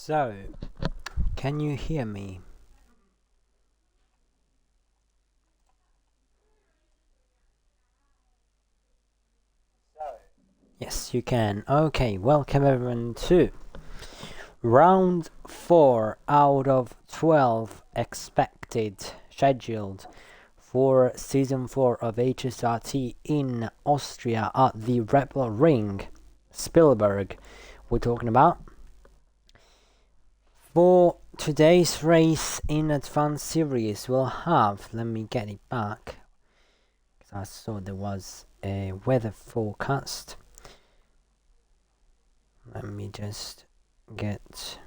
So, can you hear me? Yes, you can. Okay, welcome everyone to round 4 out of 12 expected scheduled for season 4 of HSRT in Austria at the Red Bull Ring, Spielberg. We're talking about for today's race in Advanced Series. We'll have, let me get it back, because I saw there was a weather forecast. Let me just get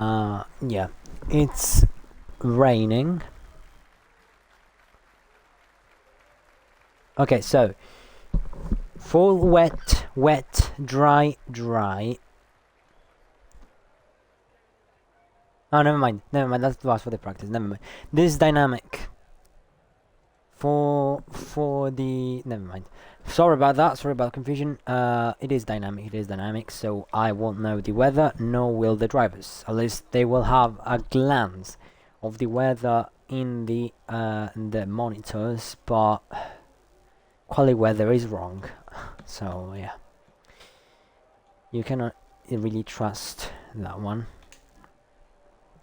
yeah, it's raining. Okay, so full wet, dry. Oh, never mind, that was for the practice, never mind. This is dynamic for the, never mind. Sorry about that, sorry about the confusion. It is dynamic, so I won't know the weather, nor will the drivers. At least they will have a glance of the weather in the monitors, but quality weather is wrong. So yeah, you cannot really trust that one.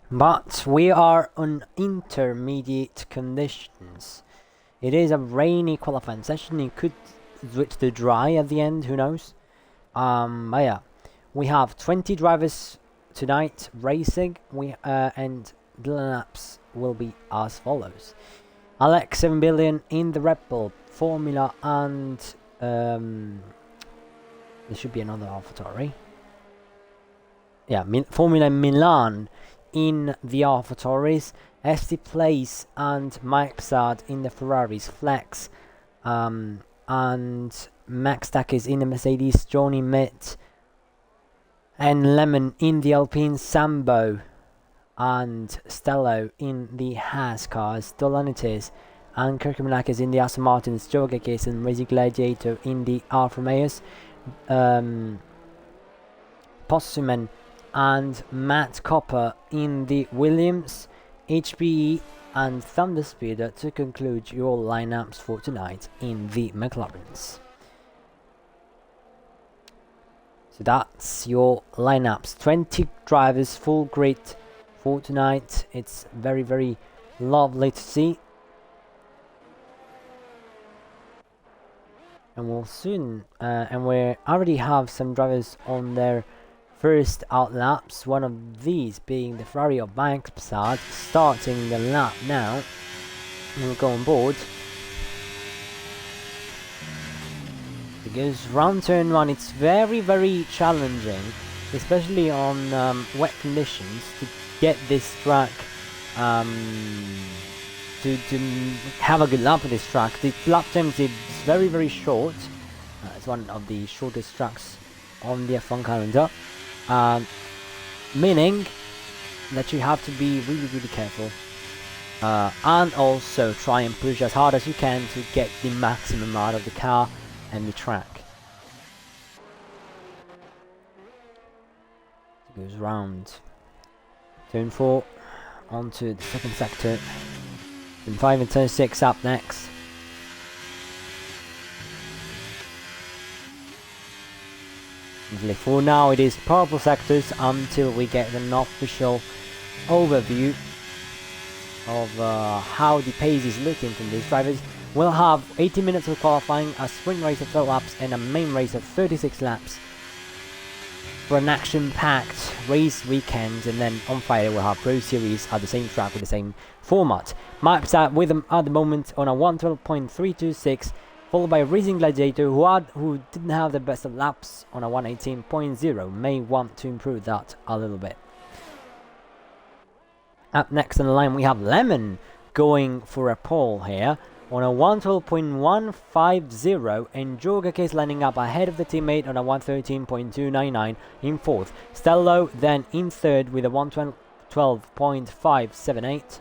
But we are on intermediate conditions. It is a rainy qualifying session. It could switch to dry at the end, who knows. But yeah, we have 20 drivers tonight racing. And the lineups will be as follows: Alex 7 billion in the Red Bull Formula, and there should be another AlphaTauri. Yeah, Formula Milan in the AlphaTauris, Esti Place and Mike Psad in the Ferraris Flex, and Max Takis in the Mercedes, Johnny Mitt and Lemon in the Alpine Sambo, and Stello in the Haas cars, Dolanitis and Kirkmanakis in the Aston Martins, Joe Gekis and Racing Gladiator in the Alfa Romeos, Possuman and Matt Copper in the Williams, HPE and Thunder Speeder to conclude your lineups for tonight in the McLarens. So that's your lineups. 20 drivers, full grid for tonight. It's very, very lovely to see. And we'll soon, and we already have some drivers on their first out laps, one of these being the Ferrari of Mike Psad, starting the lap now. We'll go on board. Because round turn 1, it's very, very challenging, especially on wet conditions, to get this track, to have a good lap on this track. The lap time is very, very short. It's one of the shortest tracks on the F1 calendar. Meaning that you have to be really, really careful, and also try and push as hard as you can to get the maximum out of the car and the track. It goes round turn 4 onto the second sector, turn 5 and turn 6 up next. For now it is purple sectors until we get an official overview of how the pace is looking from these drivers. We'll have 80 minutes of qualifying, a sprint race of 12 laps and a main race of 36 laps for an action-packed race weekend, and then on Friday we'll have Pro Series at the same track with the same format. Maps are with them at the moment on a 112.326, followed by Racing Gladiator, who didn't have the best of laps on a 118.0. May want to improve that a little bit. Up next on the line we have Lemon going for a pole here on a 112.150, and Jorga Case landing up ahead of the teammate on a 113.299 in fourth. Stello then in third with a 112.578.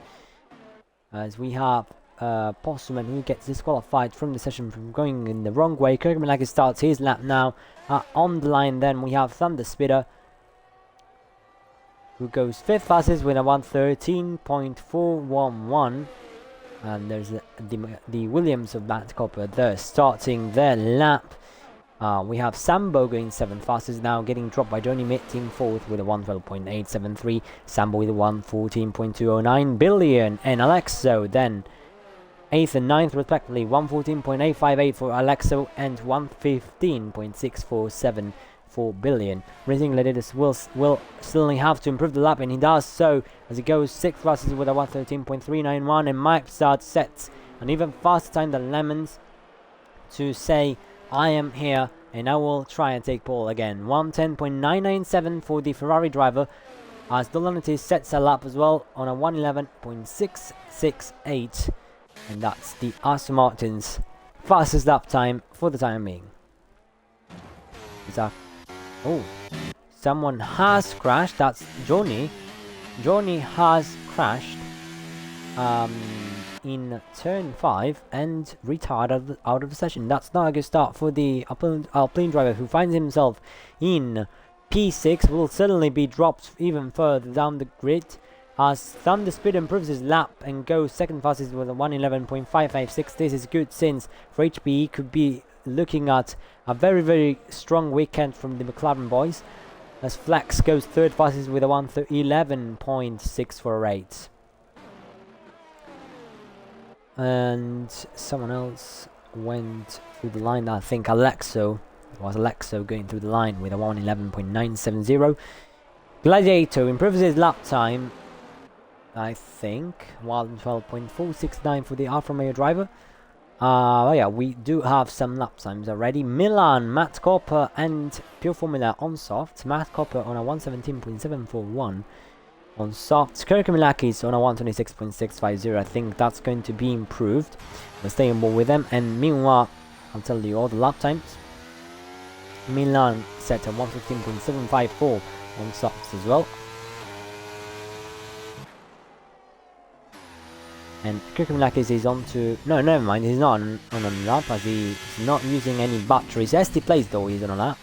As we have Postman, who gets disqualified from the session from going in the wrong way. Kirkmanlaki starts his lap now. On the line then we have Thunder Spitter, who goes 5th fastest with a 1:13.411. And there's the Williams of Matt Copper there starting their lap. We have Sambo going 7th fastest now, getting dropped by Johnny Mitting 4th with a 1:12.873. Sambo with a 1:14.209 billion. And Alexo then 8th and 9th respectively, 1:14.858 for Alexo and 1:15.647 for billion. Racing Ladidus will still have to improve the lap, and he does so as he goes 6th fastest with a 1:13.391, and Mike starts sets an even faster time than Lemons to say, I am here and I will try and take pole again. 1:10.997 for the Ferrari driver, as Dolomitis sets a lap as well on a 1:11.668, and that's the Aston Martin's fastest lap time for the time being. Is that oh, someone has crashed. That's Johnny. Johnny has crashed in turn 5 and retired out of the session. That's not a good start for the Alpine driver, who finds himself in P6. Will certainly be dropped even further down the grid, as Thunder Speed improves his lap and goes 2nd fastest with a 1:11.556. This is good, since for HPE could be looking at a very, very strong weekend from the McLaren boys, as Flex goes 3rd fastest with a 1:11.648. And someone else went through the line. I think Alexo. It was Alexo going through the line with a 1:11.970. Gladiator improves his lap time, I think, 1:12.469 for the Alfa Romeo driver. Yeah, we do have some lap times already. Milan, Matt Copper and Pure Formula on soft. Matt Copper on a 1:17.741 on soft. Kirkmanlakis on a 1:26.650. I think that's going to be improved. We're staying on board with them. And meanwhile, I'll tell you all the lap times. Milan set a 1:15.754 on softs as well. And Kirkmanlakis is on to... No, never mind, he's not on a lap, as he's not using any batteries. ST Place though, he's on a lap.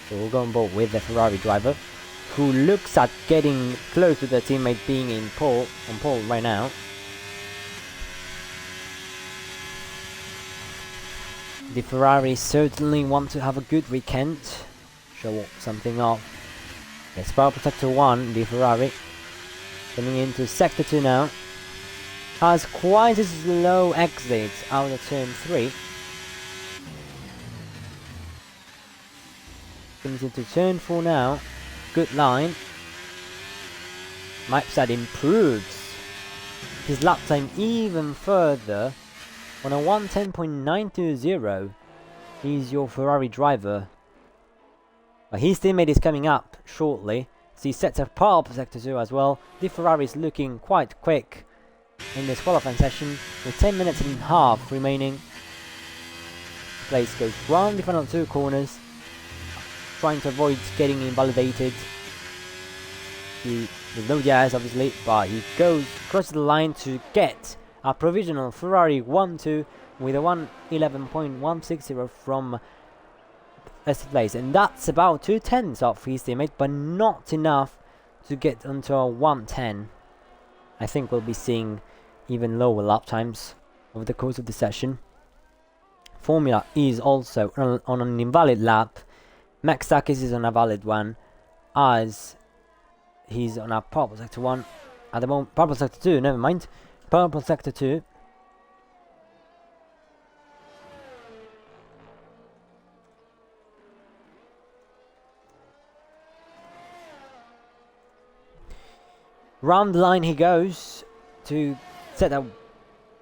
So we'll go on board with the Ferrari driver, who looks at getting close to their teammate being on pole right now. The Ferrari certainly want to have a good weekend, show something off. Yes, Power Protector 1, the Ferrari, coming into Sector 2 now. Has quite a slow exit out of turn 3. Comes into turn 4 now. Good line. Mipsad improves his lap time even further on a 1:10.920. He's your Ferrari driver. But his teammate is coming up shortly, so he sets a pole for Sector 2 as well. The Ferrari is looking quite quick in this qualifying session, with 10 minutes and a half remaining. Place goes round the final 2 corners, trying to avoid getting invalidated. There's no gas obviously, but he crosses the line to get a provisional Ferrari 1-2 with a 1:11.160 from first place, and that's about 2/10 off his teammate, but not enough to get onto a 1:10. I think we'll be seeing even lower lap times over the course of the session. Formula is also on an invalid lap. Max Takis is on a valid one, as he's on a purple sector 1 at the moment. Purple sector 2, never mind. Purple sector 2. Round the line he goes to set a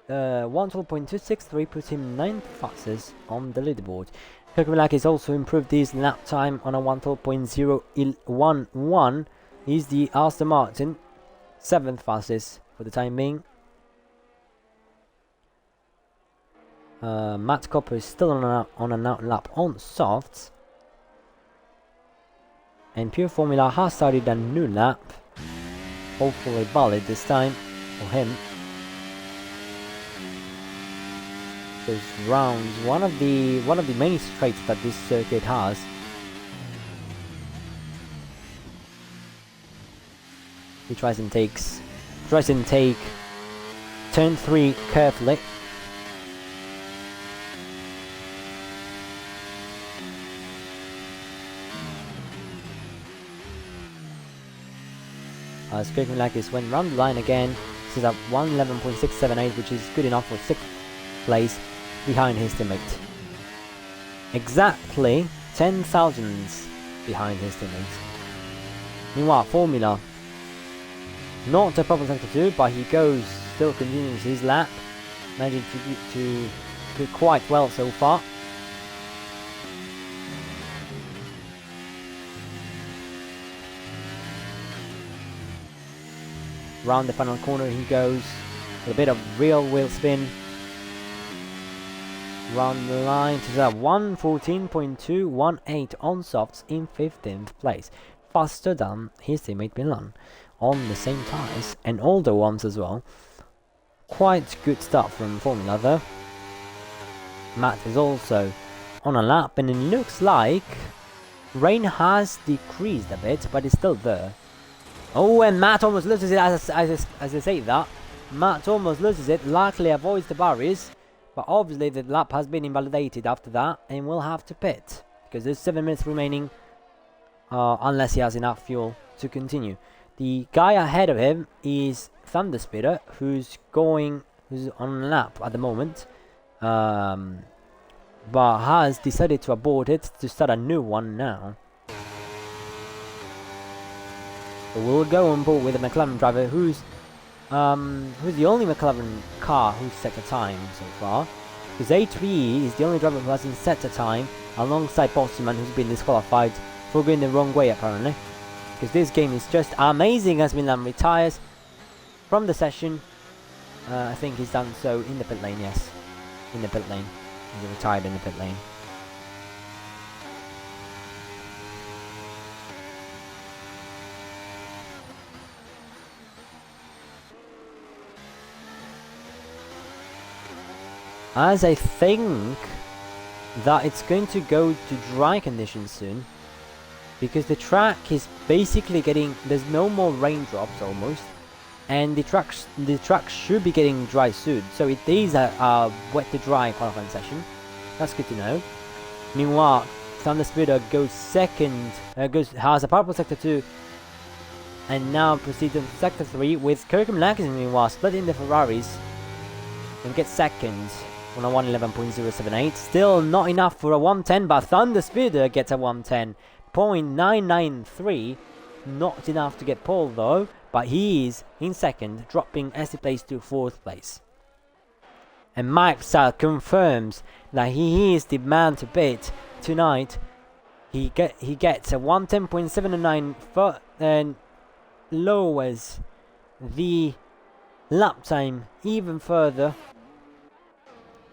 1:12.263, puts him 9th fastest on the leaderboard. Kirkmanlakis also improved his lap time on a 1:12.011. He's the Aston Martin 7th fastest for the time being. Matt Copper is still on an out lap on softs. And Pure Formula has started a new lap, hopefully valid this time for him. those rounds. One of the main straights that this circuit has. He tries and take turn 3 carefully. Scraping like this went round the line again. This is at 111.678, which is good enough for 6th place behind his teammate. Exactly 10 thousandths behind his teammate. Meanwhile, Formula, not a proper sector 2, but he still continues his lap, managing to do quite well so far. Round the final corner he goes, with a bit of real wheel spin. Round the line to that 114.218 on softs in 15th place. Faster than his teammate Milan on the same tires and older ones as well. Quite good stuff from Formula though. Matt is also on a lap, and it looks like rain has decreased a bit, but it's still there. Oh, and Matt almost loses it as I say that. Matt almost loses it, luckily avoids the barriers, but obviously the lap has been invalidated after that, and will have to pit, because there's 7 minutes remaining, unless he has enough fuel to continue. The guy ahead of him is Thunderspeeder, who's on a lap at the moment, but has decided to abort it to start a new one now. So we'll go on board with the McLaren driver, who's the only McLaren car who's set a time so far. Because A3 is the only driver who hasn't set a time, alongside Postman, who's been disqualified for going the wrong way apparently. Because this game is just amazing as Milan retires from the session. I think he's done so in the pit lane, yes. In the pit lane. He's retired in the pit lane. As I think that it's going to go to dry conditions soon, because the track is basically there's no more raindrops almost, and the track should be getting dry soon. So it is a wet to dry qualifying session. That's good to know. Meanwhile, Thunderspeeder goes second, has a purple sector 2, and now proceeds to sector 3 with Kirkham-Lackes meanwhile splitting the Ferraris and gets second on a 111.078. Still not enough for a 110, but Thunderspeeder gets a 110.993. Not enough to get pole though, but he is in second, dropping SC place to 4th place. And Mike Sal confirms that he is the man to beat tonight. He gets a 110.79 and lowers the lap time even further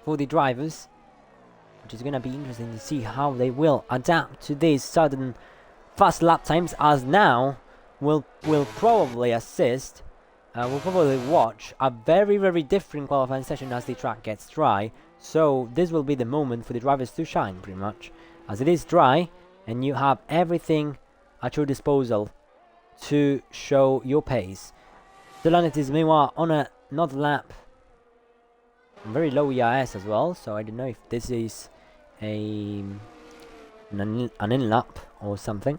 for the drivers, which is going to be interesting to see how they will adapt to these sudden fast lap times, as now will probably assist. We'll probably watch a very, very different qualifying session as the track gets dry. So this will be the moment for the drivers to shine, pretty much, as it is dry and you have everything at your disposal to show your pace. Delanet is meanwhile on another lap, very low EIS as well, so I don't know if this is an in-lap or something.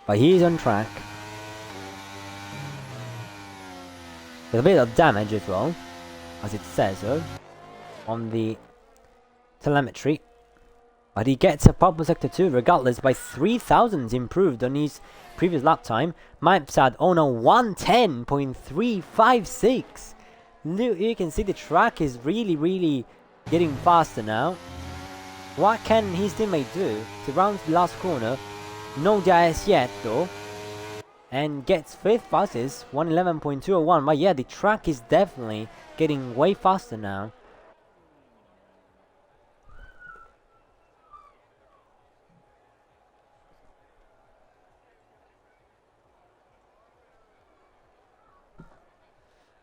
But he is on track, with a bit of damage as well, as it says so on the telemetry. But he gets a purple sector 2 regardless, by 3,000 improved on his previous lap time. Mipsad on a 110.356. You can see the track is really getting faster now. What can his teammate do to round the last corner? No DIS yet though, and gets 5th fastest, 111.201. But yeah, the track is definitely getting way faster now.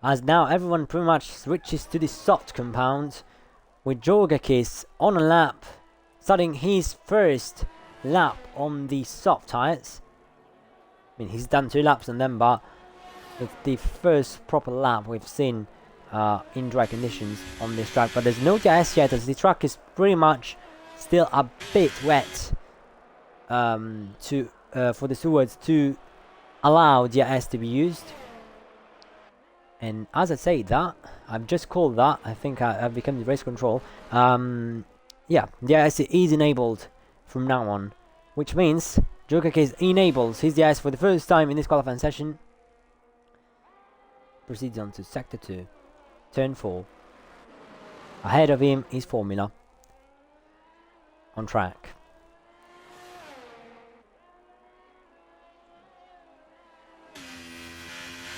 as now everyone pretty much switches to the soft compound, with Jorgakis on a lap, starting his first lap on the soft tyres. I mean, he's done 2 laps on them, but it's the first proper lap we've seen in dry conditions on this track. But there's no DRS yet, as the track is pretty much still a bit wet for the stewards to allow DRS to be used. And as I say that, I've just called that, I think I've become the race control. Yeah, DRS is enabled from now on, which means Jorgakis enables his DRS for the first time in this qualifying session. Proceeds on to sector 2, turn 4. Ahead of him is Formula on track.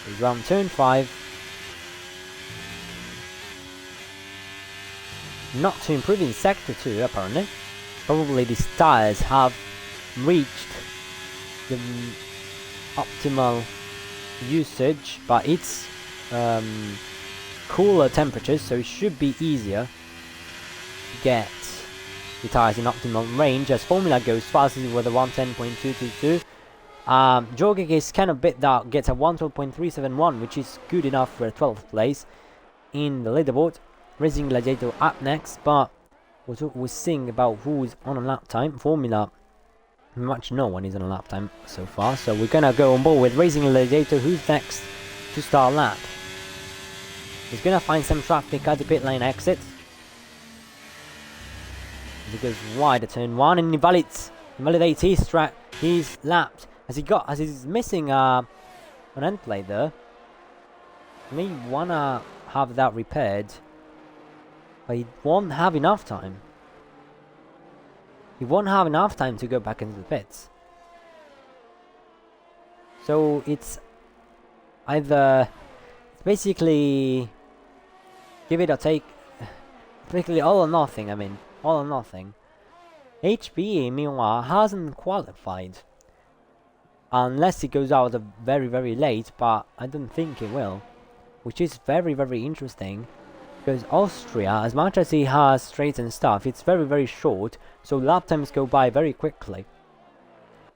He's round turn 5. Not to improve in sector 2 apparently. Probably these tyres have reached the optimal usage, but it's cooler temperatures, so it should be easier to get the tyres in optimal range, as Formula goes fastest with a 110.222. Jorgakis kind of bit that, gets a 112.371, which is good enough for a 12th place in the leaderboard. Racing Gladiator up next, but we're seeing about who's on a lap time. Formula, much no one is on a lap time so far, so we're gonna go on board with Racing Gladiator, who's next to start lap. He's gonna find some traffic at the pit lane exit. He goes wide at turn 1 and invalidates his track. He's lapped as he's missing an end plate there. I may wanna have that repaired, but he won't have enough time. He won't have enough time to go back into the pits. So it's either basically give it or take, basically all or nothing. I mean, all or nothing. HBE meanwhile hasn't qualified unless he goes out very very late, but I don't think he will, which is very very interesting. Because Austria, as much as he has straights and stuff, it's very very short, so lap times go by very quickly.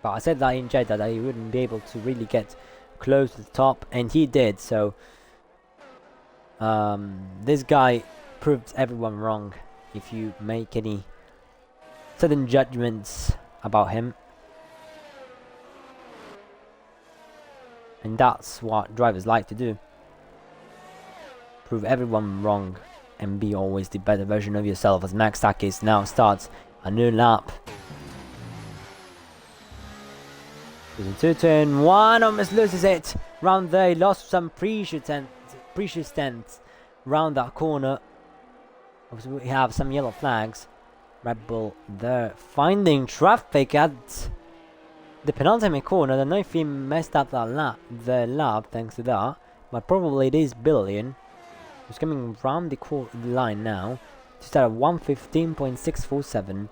But I said that in Jeddah that he wouldn't be able to really get close to the top, and he did, so this guy proves everyone wrong if you make any sudden judgments about him. And that's what drivers like to do. Prove everyone wrong and be always the better version of yourself, as Max Takis now starts a new lap. Goes into turn 1, almost loses it. Round there, he lost some precious tenths round that corner. Obviously we have some yellow flags. Red Bull there finding traffic at the penultimate corner. I don't know if he messed up that lap thanks to that, but probably it is Billion. He's coming round the line now to start at 115.647.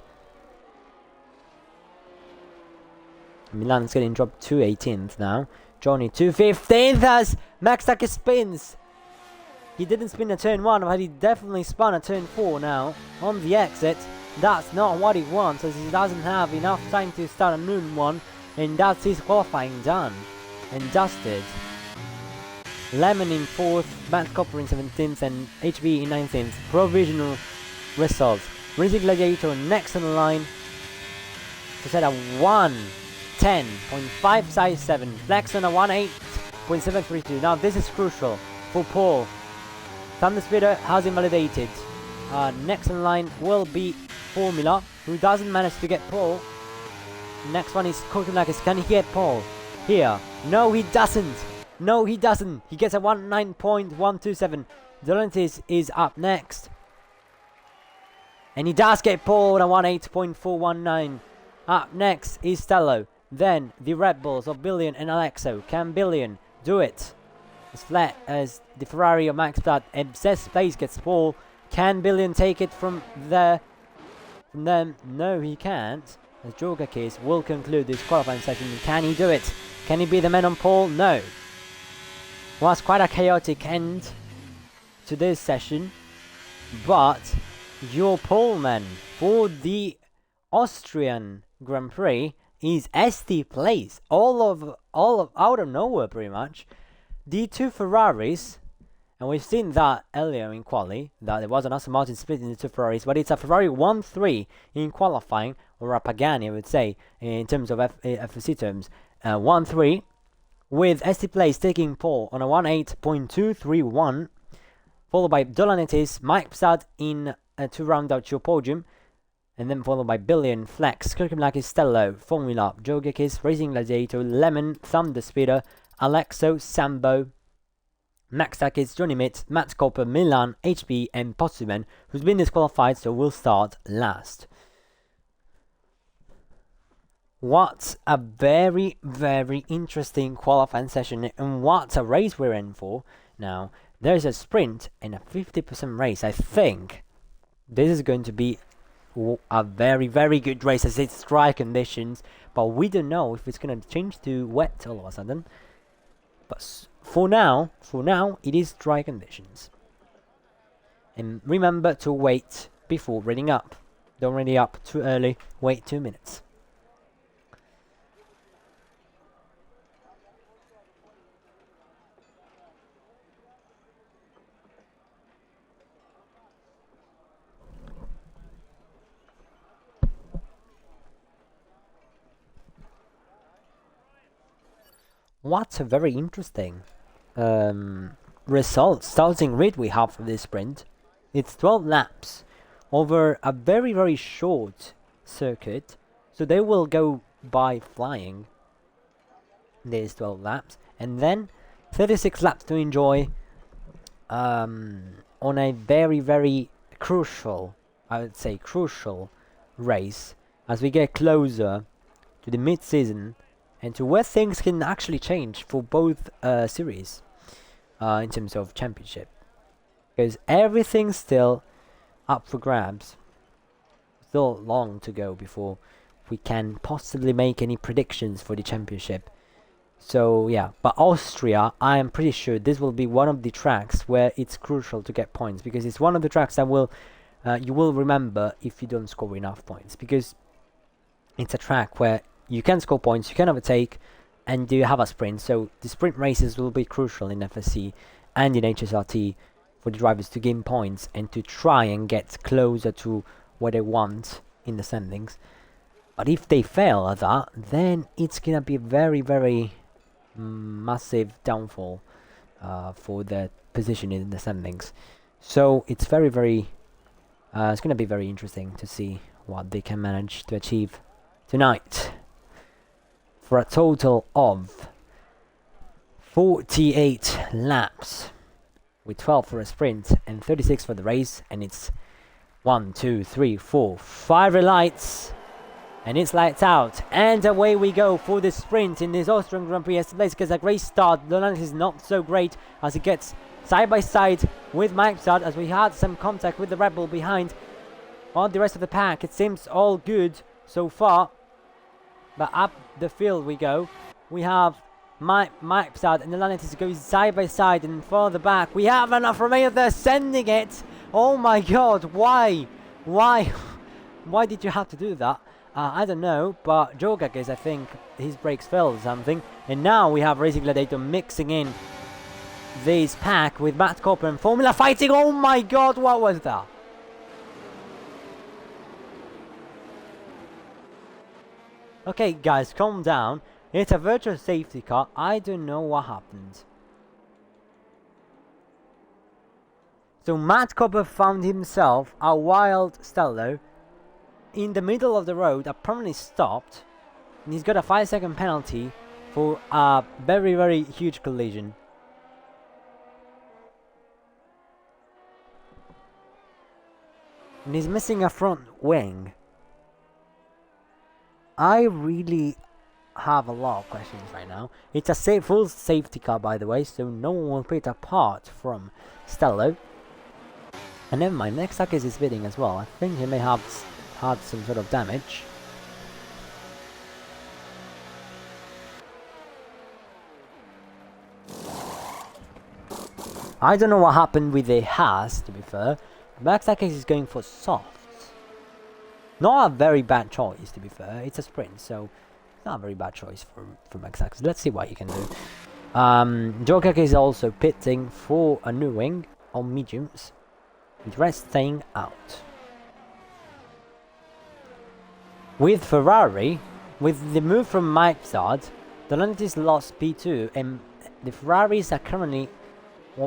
Milan's getting dropped to 18th now. Johnny to 15th as Max Takis spins. He didn't spin at turn 1, but he definitely spun at turn 4 now on the exit. That's not what he wants, as he doesn't have enough time to start a new one, and that's his qualifying done and dusted. Lemon in 4th, Matt Copper in 17th, and HB in 19th. Provisional results. Racing Gladiator next on the line to set a 110.557. Flex on a 18.732. Now this is crucial for Paul. Thunder Spitter has invalidated. Next on the line will be Formula, who doesn't manage to get Paul. Next one is Kokulakis. Can he get Paul? Here. No, he doesn't. No, he doesn't. He gets a 19.127. Dolantis is up next. And he does get Paul with a 18.419. Up next is Stello. Then the Red Bulls of Billion and Alexo. Can Billion do it? As flat as the Ferrari of Max Platt and sixth place gets Paul. Can Billion take it from them? No, he can't. As Jorgakis will conclude this qualifying session. Can he do it? Can he be the man on pole? No. Was quite a chaotic end to this session, but your poleman for the Austrian Grand Prix is ST Place, all of out of nowhere pretty much. The two Ferraris, and we've seen that earlier in quali, that there was an Aston Martin split in the two Ferraris, but it's a Ferrari 1-3 in qualifying, or a Pagani I would say, in terms of FSC terms, 1-3, with ST Place taking pole on a 1.8.231, followed by Dolanetis, Mike Psad in to round out your podium, and then followed by Billion, Flex, Kirkimlakis, Stello, Formula, Jogekis, Racing Gladiator, Lemon, Thunder Speeder, Alexo, Sambo, Max Takis, Johnny Mitt, Matt Copper, Milan, HB, and Potsuman, who's been disqualified, so will start last. What a very, very interesting qualifying session, and what a race we're in for. Now, there's a sprint and a 50% race. I think this is going to be a very, very good race as it's dry conditions, but we don't know if it's going to change to wet all of a sudden. But for now, it is dry conditions. And remember to wait before reading up. Don't ready up too early, wait 2 minutes. What a very interesting starting grid we have for this sprint. It's 12 laps over a very, very short circuit, so they will go by flying these 12 laps, and then 36 laps to enjoy on a very, very crucial, I would say crucial race as we get closer to the mid-season and to where things can actually change for both series in terms of championship, because everything's still up for grabs. Still long to go before we can possibly make any predictions for the championship. So yeah, but Austria, I am pretty sure this will be one of the tracks where it's crucial to get points, because it's one of the tracks that will you will remember if you don't score enough points, because it's a track where you can score points, you can overtake, and you have a sprint. So the sprint races will be crucial in FSC and in HSRT for the drivers to gain points and to try and get closer to what they want in the standings. But if they fail at that, then it's gonna be a very, very massive downfall for their position in the standings. So it's very, very it's gonna be very interesting to see what they can manage to achieve tonight, for a total of 48 laps, with 12 for a sprint and 36 for the race. And it's 1, 2, 3, 4, 5 relights, and it's lights out, and away we go for the sprint in this Austrian Grand Prix. Place gets a great start. Lolan is not so great as he gets side by side with Mike Start, as we had some contact with the Red Bull behind. On the rest of the pack, it seems all good so far. But up the field we go. We have Mike Psad and the Lanetis go side by side, and further back we have an Alfa Romeo there sending it. Oh my god, why? Why did you have to do that? I don't know, but Jogakis, I think his brakes failed or something. And now we have Racing Gladiator mixing in this pack with Matt Copper and Formula fighting. Oh my god, what was that? Okay guys, calm down. It's a virtual safety car. I don't know what happened. So Matt Copper found himself a wild Stello in the middle of the road, apparently stopped, and he's got a 5-second penalty for a very, very huge collision. And he's missing a front wing. I really have a lot of questions right now. It's a full safety car, by the way, so no one will pick it apart from Stello. And never mind, next Takis is bidding as well. I think he may have had some sort of damage. I don't know what happened with the Haas, to be fair. Max Atkins is going for soft. Not a very bad choice, to be fair. It's a sprint, so not a very bad choice for Max Atkins. Let's see what he can do. Jokak is also pitting for a new wing on mediums, with rest staying out. With Ferrari, with the move from Michelstadt, the Stellantis lost P2, and the Ferraris are currently,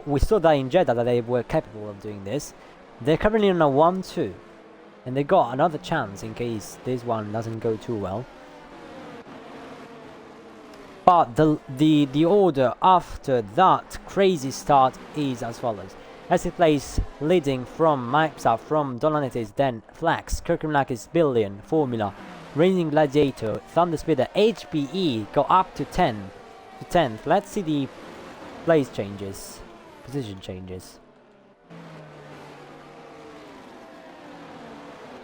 we saw that in Jeddah that they were capable of doing this. They're currently on a 1-2, and they got another chance in case this one doesn't go too well. But the order after that crazy start is as follows. SC Place leading from Michelstadt, from Stellantis, then Flex, Kirkland-Lakis, Billion, Formula, Racing Gladiator, Thunder Speeder, HPE go up to 10th. Let's see the place changes, position changes.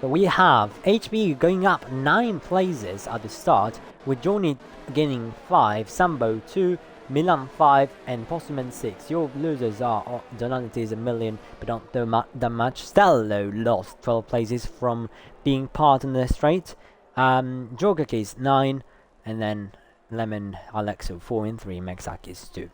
So we have HPE going up 9 places at the start, with Johnny gaining 5, Sambo 2, Milan 5, and Postman 6. Your losers are Stellantis, a million, but not that much. Stello lost 12 places from being part in the straight. Jogakis 9, and then Lemon, Alexo 4 and 3, Mexakis 2.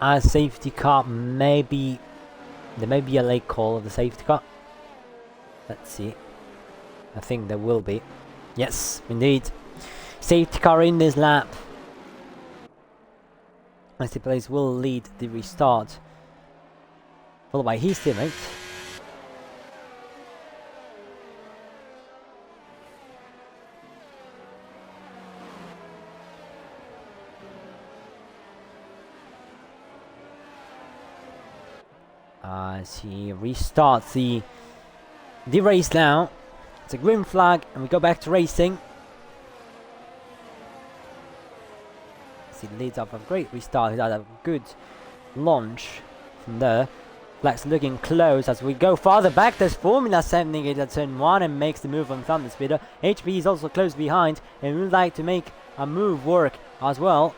A safety car, maybe there may be a late call of the safety car. Let's see. I think there will be. Yes, indeed. Safety car in this lap. SC Place will lead the restart, followed by his teammate. As he restarts the race now. It's a green flag, and we go back to racing. As he leads up a great restart. He's had a good launch from there. Flex looking close as we go farther back. There's Formula sending it at turn 1 and makes the move on Thunder Speeder. HP is also close behind and would like to make a move work as well.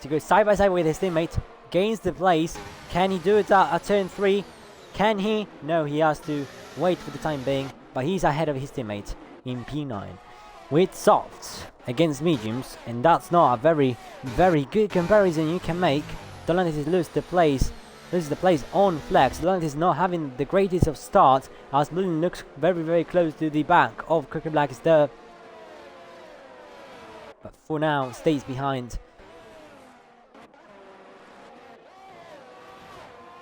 To go side by side with his teammate. Gains the place. Can he do it at turn 3? Can he? No, he has to wait for the time being. But he's ahead of his teammate in P9. With softs against mediums. And that's not a very, very good comparison you can make. Stellantis loses the place on Flex. Stellantis not having the greatest of starts. As Bullen looks very, very close to the back of Crooked Black is there. But for now, stays behind.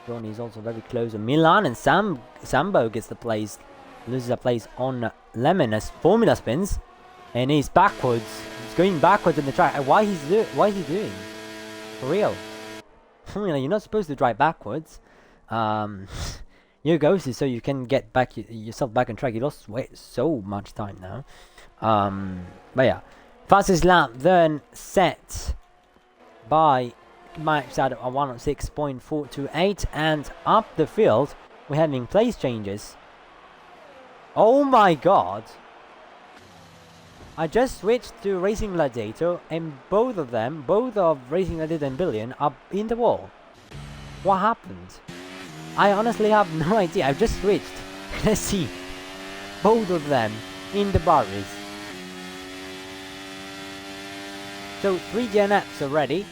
Johnny is also very close to Milan, and Sambo gets the place, loses a place on Lemon as Formula spins, and he's backwards. He's going backwards in the track. Why is he doing? For real, Formula, you're not supposed to drive backwards. You go so you can get back yourself back on track. You lost so much time now. But yeah, fastest lap then set by Mike's at a 106.428, and up the field we're having place changes. Oh my god, I just switched to Racing Gladiator and both of Racing Gladiator and Billion are in the wall. What happened? I honestly have no idea. I've just switched. Let's see, both of them in the barriers. So 3 DNFs already.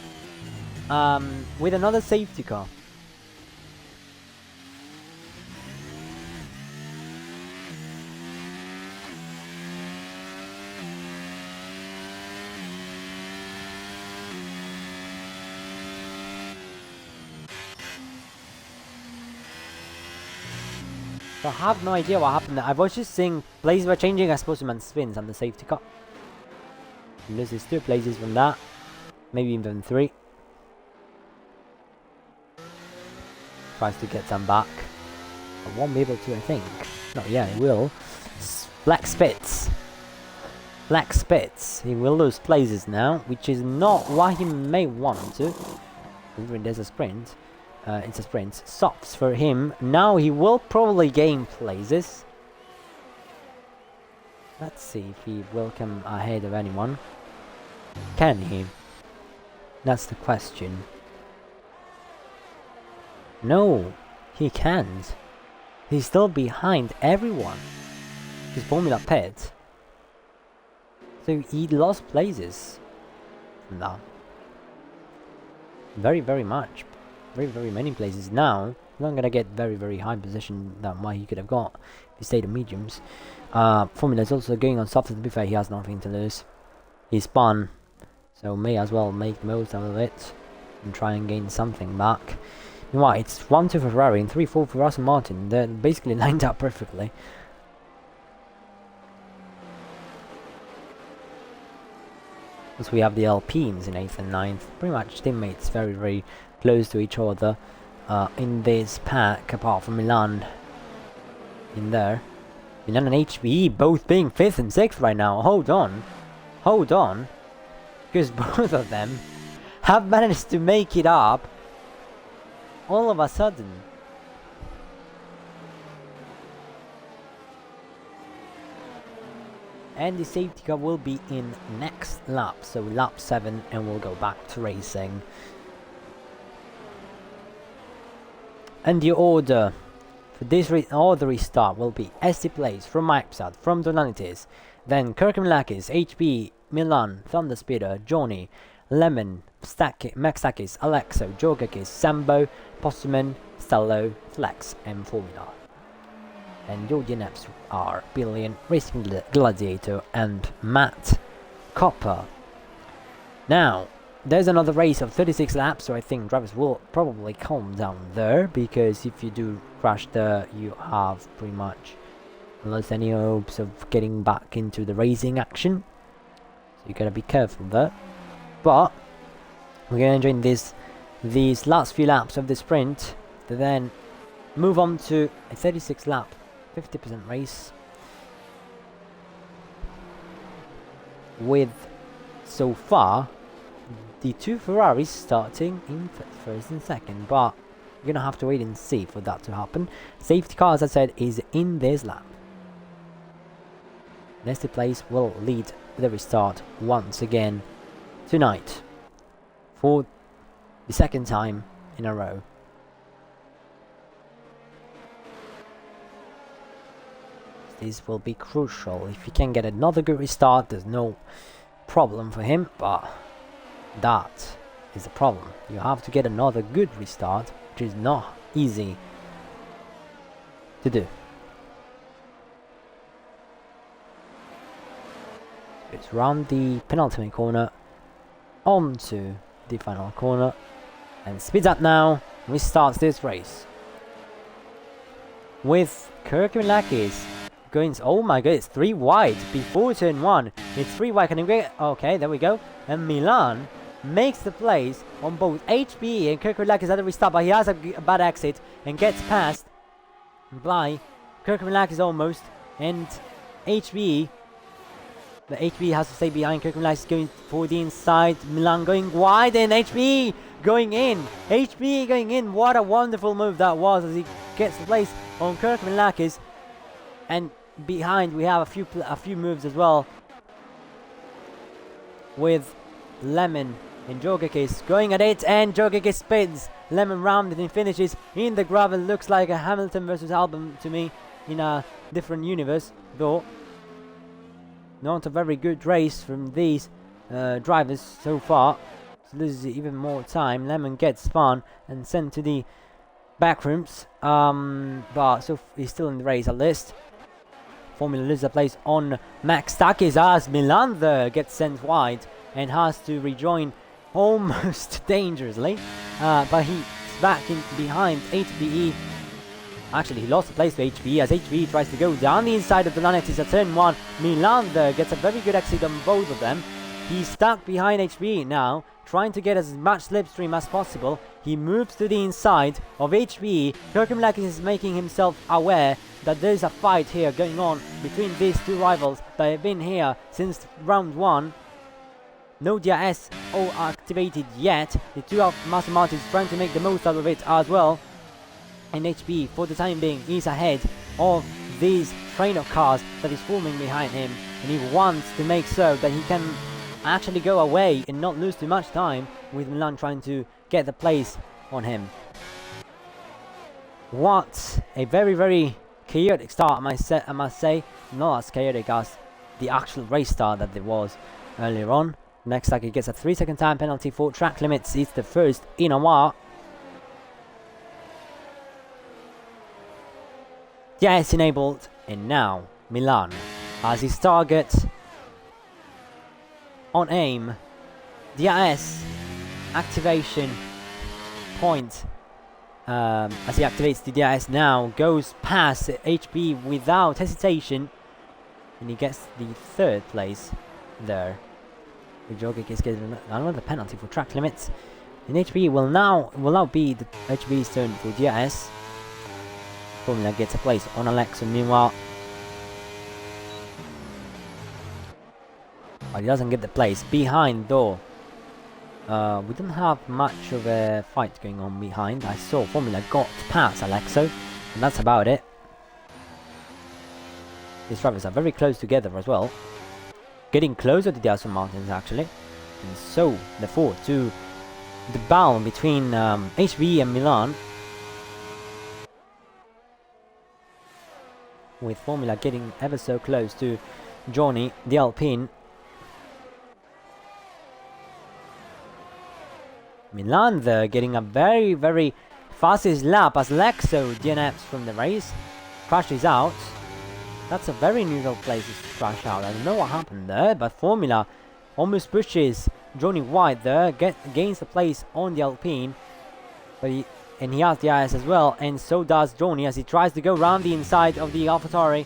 With another safety car. So I have no idea what happened there. I was just seeing places were changing, I suppose, man spins on the safety car. He loses 2 places from that. Maybe even 3. Tries to get some back. I won't be able to, I think. No, yeah, he will. Black Spitz. Black Spitz. He will lose places now, which is not what he may want to. Considering there's a sprint. It's a sprint. Softs for him. Now he will probably gain places. Let's see if he will come ahead of anyone. Can he? That's the question. No, he can't. He's still behind everyone. He's Formula Pit. So he lost places from that. Very, very much. Very, very many places. Now, he's not going to get very, very high position than what he could have got if he stayed in mediums. Formula is also going on soft. To be fair, he has nothing to lose. He spun. So may as well make the most out of it. And try and gain something back. Right, it's 1-2 for Ferrari and 3-4 for Aston Martin. They're basically lined up perfectly. As we have the Alpines in 8th and 9th. Pretty much teammates very, very close to each other in this pack, apart from Milan in there. Milan and HBE both being 5th and 6th right now. Hold on. Hold on. Because both of them have managed to make it up all of a sudden. And the safety car will be in next lap, so lap 7, and we'll go back to racing. And the order for this order restart will be SC Place from Microsoft, from Donanitis, then Kirkmanlakis, HB, Milan, Thunderspeeder, Johnny, Lemon, Maxakis, Alexo, Jogakis, Sambo, Postman, Stello, Flex, and Formula. And your DNFs are Billion, Racing Gladiator, and Matt Copper. Now, there's another race of 36 laps, so I think drivers will probably calm down there, because if you do crash there, you have pretty much lost any hopes of getting back into the racing action. So you gotta be careful there. But we're gonna enjoy these last few laps of the sprint to then move on to a 36 lap 50% race with so far the 2 Ferraris starting in first and second, but we're gonna have to wait and see for that to happen. Safety car, as I said, is in this lap. Nested Place will lead the restart once again tonight for the 2nd time in a row. This will be crucial. If he can get another good restart, there's no problem for him, but that is the problem. You have to get another good restart, which is not easy to do. It's round the penultimate corner onto the final corner and speeds up now. Restarts this race with Kirkmanlakis going. Oh my god, it's 3 wide before turn 1. It's 3 wide. Can he get? Okay, there we go. And Milan makes the place on both HBE and Kirkmanlakis at the restart, but he has a bad exit and gets past by Kirkmanlakis almost, and HBE. But HB has to stay behind. Kirkmanlakis going for the inside. Milan going wide and HB going in. HB going in. What a wonderful move that was as he gets the place on Kirkmanlakis. And behind we have a few moves as well with Lemon and Jogakis going at it, and Jogakis spins. Lemon rounded and finishes in the gravel. Looks like a Hamilton versus Albon to me in a different universe, though. Not a very good race from these drivers so far. So this is even more time. Lemon gets spun and sent to the back rooms. But so he's still in the race at least. Formula loses a place on Max Takis as Milan there gets sent wide and has to rejoin almost dangerously. But he's back in behind HBE Actually, he lost the place to HB as HB tries to go down the inside of the Lanetis at turn 1. Milan there gets a very good exit on both of them. He's stuck behind HB now, trying to get as much slipstream as possible. He moves to the inside of HB. Kirkimlakis is making himself aware that there's a fight here going on between these two rivals that have been here since round 1. No DRS activated yet. The two of Master Martins trying to make the most out of it as well. And HB, for the time being, is ahead of this train of cars that is forming behind him. And he wants to make so that he can actually go away and not lose too much time with Milan trying to get the place on him. What a very, very chaotic start, I must say. Not as chaotic as the actual race start that there was earlier on. Next up, he gets a 3-second time penalty for track limits. It's the first in a while. Yeah, it's enabled, and now Milan has his target on aim. DRS activation point as he activates the DRS now, goes past HB without hesitation, and he gets the 3rd place there. Jogic is getting another penalty for track limits, and HB will now be the HB's turn for DRS. Formula gets a place on Alexa meanwhile. But he doesn't get the place behind though. We don't have much of a fight going on behind. I saw Formula got past Alexo, and that's about it. These drivers are very close together as well. Getting closer to the Aston Martins actually. And so, therefore, to the battle between HB and Milan. With Formula getting ever so close to Johnny, the Alpine. Milan there getting a very, very fastest lap as Lexo DNFs from the race. Crashes out. That's a very neutral place to crash out. I don't know what happened there, but Formula almost pushes Johnny White there, gains the place on the Alpine. But he has the IS as well, and so does Johnny as he tries to go around the inside of the AlphaTauri.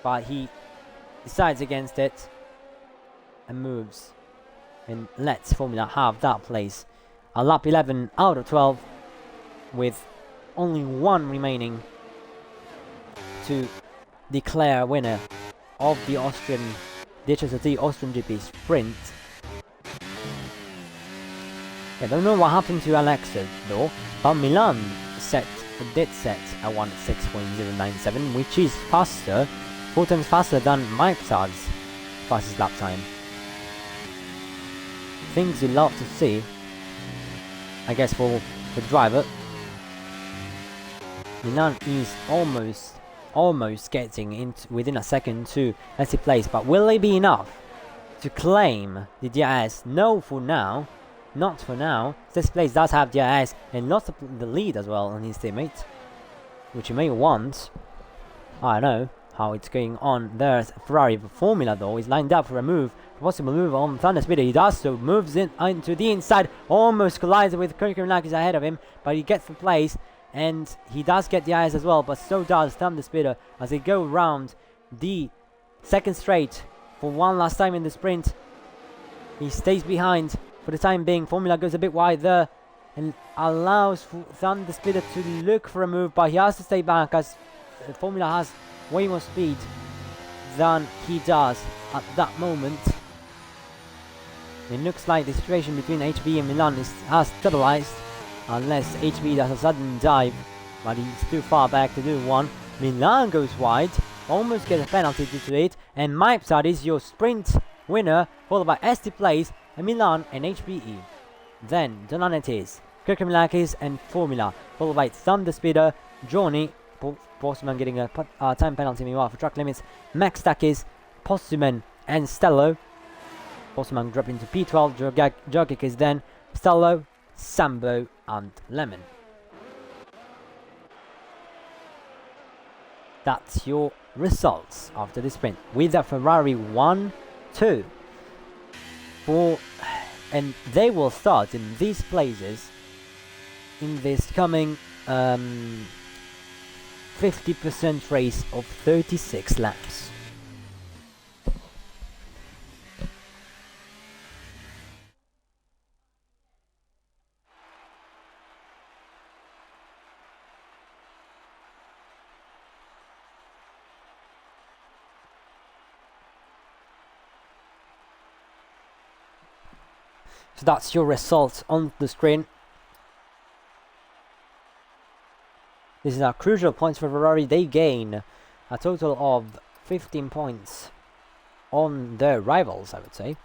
But he decides against it and moves and lets Formula have that place. A lap 11 out of 12 with only one remaining to declare winner of the HSRT Austrian GP Sprint. I don't know what happened to Alexa though, but Milan did set a 1:06.097, which is faster, 4 times faster than Mike's fastest lap time. Things you love to see, I guess, for the driver. Milan is almost getting into within a second to let's place, but will it be enough to claim the DRS? No, for now. Not for now. This place does have DRS and lost the lead as well on his teammate, which you may want. I don't know how it's going on. There's Ferrari Formula though is lined up for a move, possible move on Thunder Speeder. He does so, moves in into the inside, almost collides with Kirkimlakis ahead of him, but he gets the place. And he does get the eyes as well, but so does Thunder Speeder as they go round the second straight for one last time in the sprint. He stays behind for the time being. Formula goes a bit wide there and allows Thunder Speeder to look for a move, but he has to stay back as Formula has way more speed than he does at that moment. It looks like the situation between HB and Milan has stabilized. Unless HB does a sudden dive, but he's too far back to do one. Milan goes wide, almost gets a penalty due to it, and Maipstad is your sprint winner, followed by ST Place, and Milan and HBE. Then Donanetis, Kirkimlakis and Formula, followed by Thunder Speeder, Johnny, Postman getting a time penalty meanwhile for track limits, Max Takis, Postman and Stello. Postman dropping to P12, Jogic is then Stello, Sambo and Lemon. That's your results after the sprint with a Ferrari 1-2 and they will start in these places in this coming 50% race of 36 laps. So that's your result on the screen. This is a crucial points for Ferrari. They gain a total of 15 points on their rivals, I would say.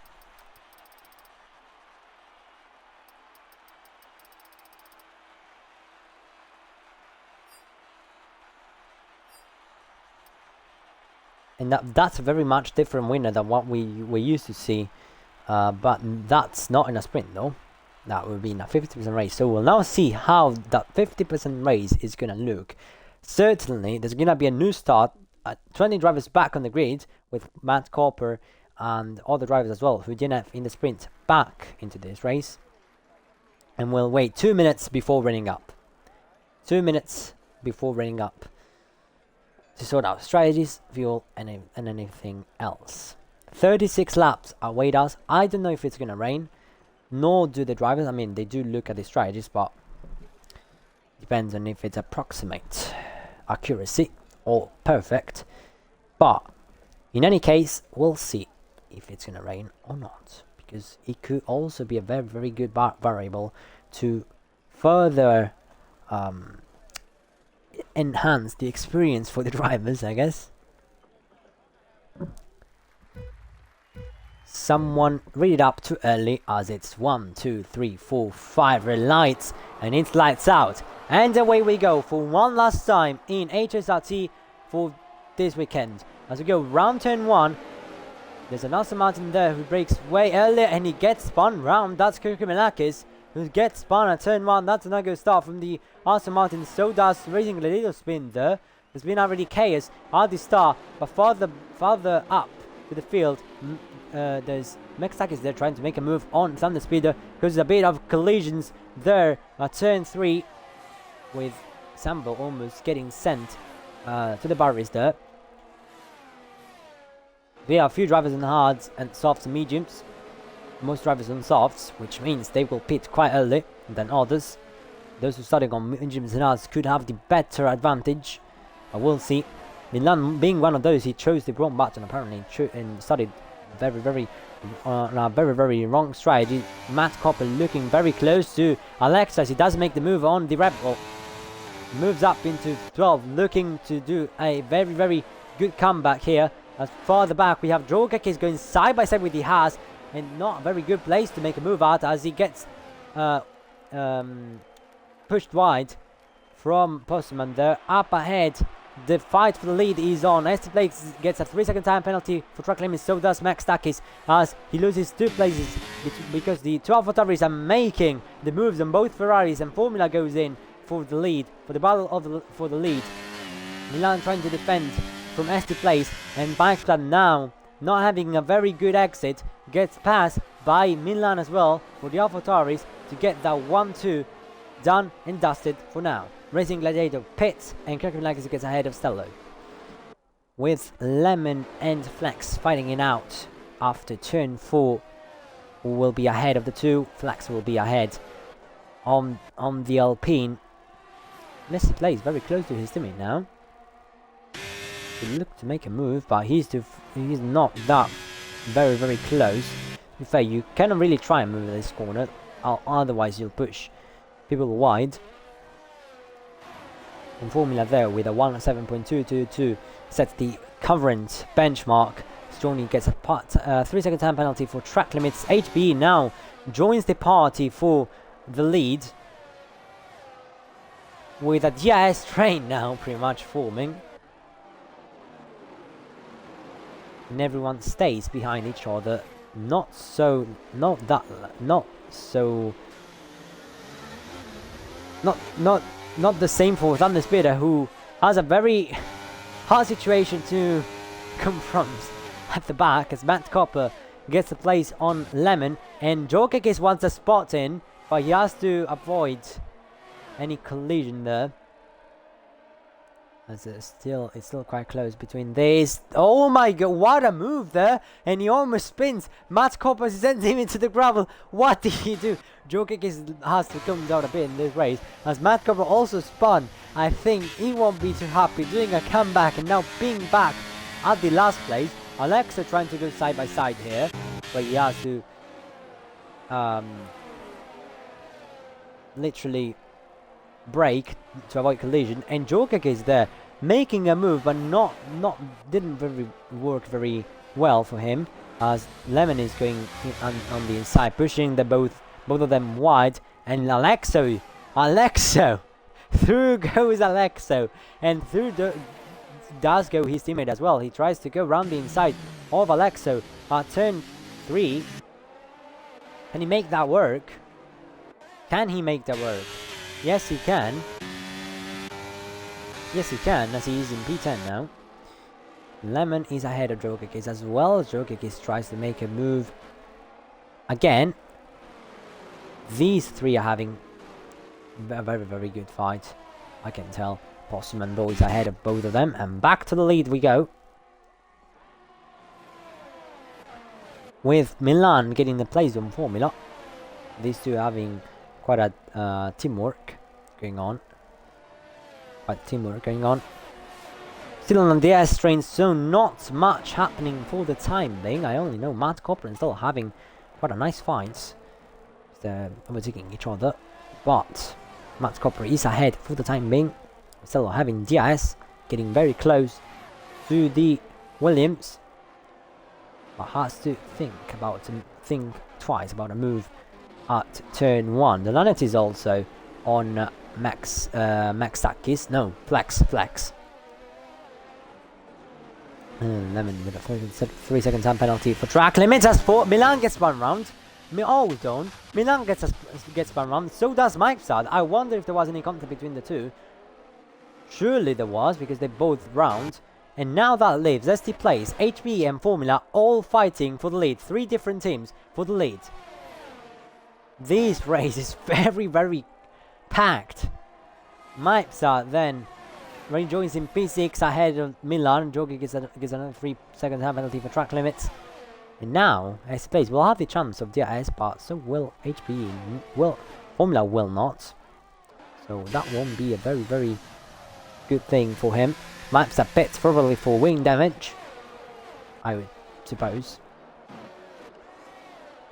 And that's a very much different winner than what we used to see. But that's not in a sprint though. That will be in a 50% race. So we'll now see how that 50% race is gonna look. Certainly there's gonna be a new start. 20 drivers back on the grid with Matt Copper and other drivers as well who didn't have in the sprint back into this race. And we'll wait 2 minutes before running up. 2 minutes before running up to sort out strategies, fuel, and anything else. 36 laps await us. I don't know if it's gonna rain, nor do the drivers. I mean, they do look at the strategies, but depends on if it's approximate accuracy or perfect. But in any case, we'll see if it's gonna rain or not, because it could also be a very, very good variable to further enhance the experience for the drivers, I guess. Someone read it up too early, as it's 1, 2, 3, 4, 5 red lights, and it's lights out. And away we go for one last time in HSRT for this weekend. As we go round turn 1, there's an Aston Martin there who breaks way earlier and he gets spun round. That's Kirkimelakis who gets spun at turn 1. That's another good start from the Aston Martin. So does Racing Gladiator spin there. There's been already chaos at the start, but farther up to the field, there's Mexakis there trying to make a move on Thunder Speeder, because there's a bit of collisions there at turn 3 with Sambo almost getting sent to the barriers there. We have a few drivers on hards and softs and mediums, most drivers on softs, which means they will pit quite early than others. Those who started on mediums and hards could have the better advantage, but we'll see. Milan being one of those, he chose the wrong button apparently and started very wrong strategy. Matt Copper looking very close to Alexa as he does make the move on the Rebel. Moves up into 12, looking to do a very good comeback here. As farther back we have Drogek is going side by side with the Haas, and not a very good place to make a move out as he gets pushed wide from Postman there. Up ahead, the fight for the lead is on. Esteplakes gets a 3-second time penalty for track limits, so does Max Takis as he loses 2 places because the 12 Ferraris are making the moves on both Ferraris, and Formula goes in for the lead, for the battle for the lead. Milan trying to defend from Esteplakes, and Bikesplat now not having a very good exit, gets passed by Milan as well for the AlphaTauris to get that 1-2 done and dusted for now. Racing Gladiator pits and Kirkman gets ahead of Stello, with Lemon and Flex fighting it out after turn 4. Who will be ahead of the 2. Flex will be ahead on the Alpine. Messi plays very close to his teammate now. He looked to make a move, but he's not that very close. To be fair, you cannot really try and move this corner, otherwise you'll push people wide. And Formula there with a 1:7.222 sets the current benchmark. Strongly gets a 3-second time penalty for track limits. HB now joins the party for the lead, with a GIS train now pretty much forming, and everyone stays behind each other. Not the same for Thunder Speeder, who has a very hard situation to confront at the back, as Matt Copper gets a place on Lemon, and Jokekis wants a spot in, but he has to avoid any collision there. As it's still quite close between these. Oh my god, what a move there! And he almost spins. Matt Copper sends him into the gravel. What did he do? Jokic has to come down a bit in this race. As Matt Copper also spun, I think he won't be too happy doing a comeback and now being back at the last place. Alexa trying to go side by side here, but he has to literally brake to avoid collision, and Jokic is there making a move, but didn't work very well for him, as Lemon is going on the inside, pushing both of them wide, and Alexo through goes Alexo, and through does go his teammate as well. He tries to go around the inside of Alexo at turn 3. Can he make that work? Can he make that work? Yes, he can. Yes, he can, as he is in P10 now. Lemon is ahead of Jokic as well. Jokic tries to make a move. Again, these three are having a very, very good fight. I can tell. Possum and Bo is ahead of both of them. And back to the lead we go. With Milan getting the place on Formula. These two having quite a teamwork going on. Still on the DS train, so not much happening for the time being. I only know Matt Copper and still having quite a nice fight. They're overtaking each other, but Matt Copper is ahead for the time being. Still having DS getting very close to the Williams, but has to think twice about a move at turn 1. The Lanet is also on Max Takis. No, Flex. Lemon with a 3-second time penalty for track limits as for Milan gets one round. Milan gets one round. So does Mike Sad. I wonder if there was any contact between the two. Surely there was, because they both round. And now that leaves ST Place, HB and Formula all fighting for the lead. 3 different teams for the lead. This race is very, very packed. Maipsa then rejoins in P6 ahead of Milan. Jogi gets another 3-second time penalty for track limits. And now, ST Place will have the chance of DRS, but so will HB. Formula will not. So that won't be a very, very good thing for him. Maipsa pits probably for wing damage, I would suppose.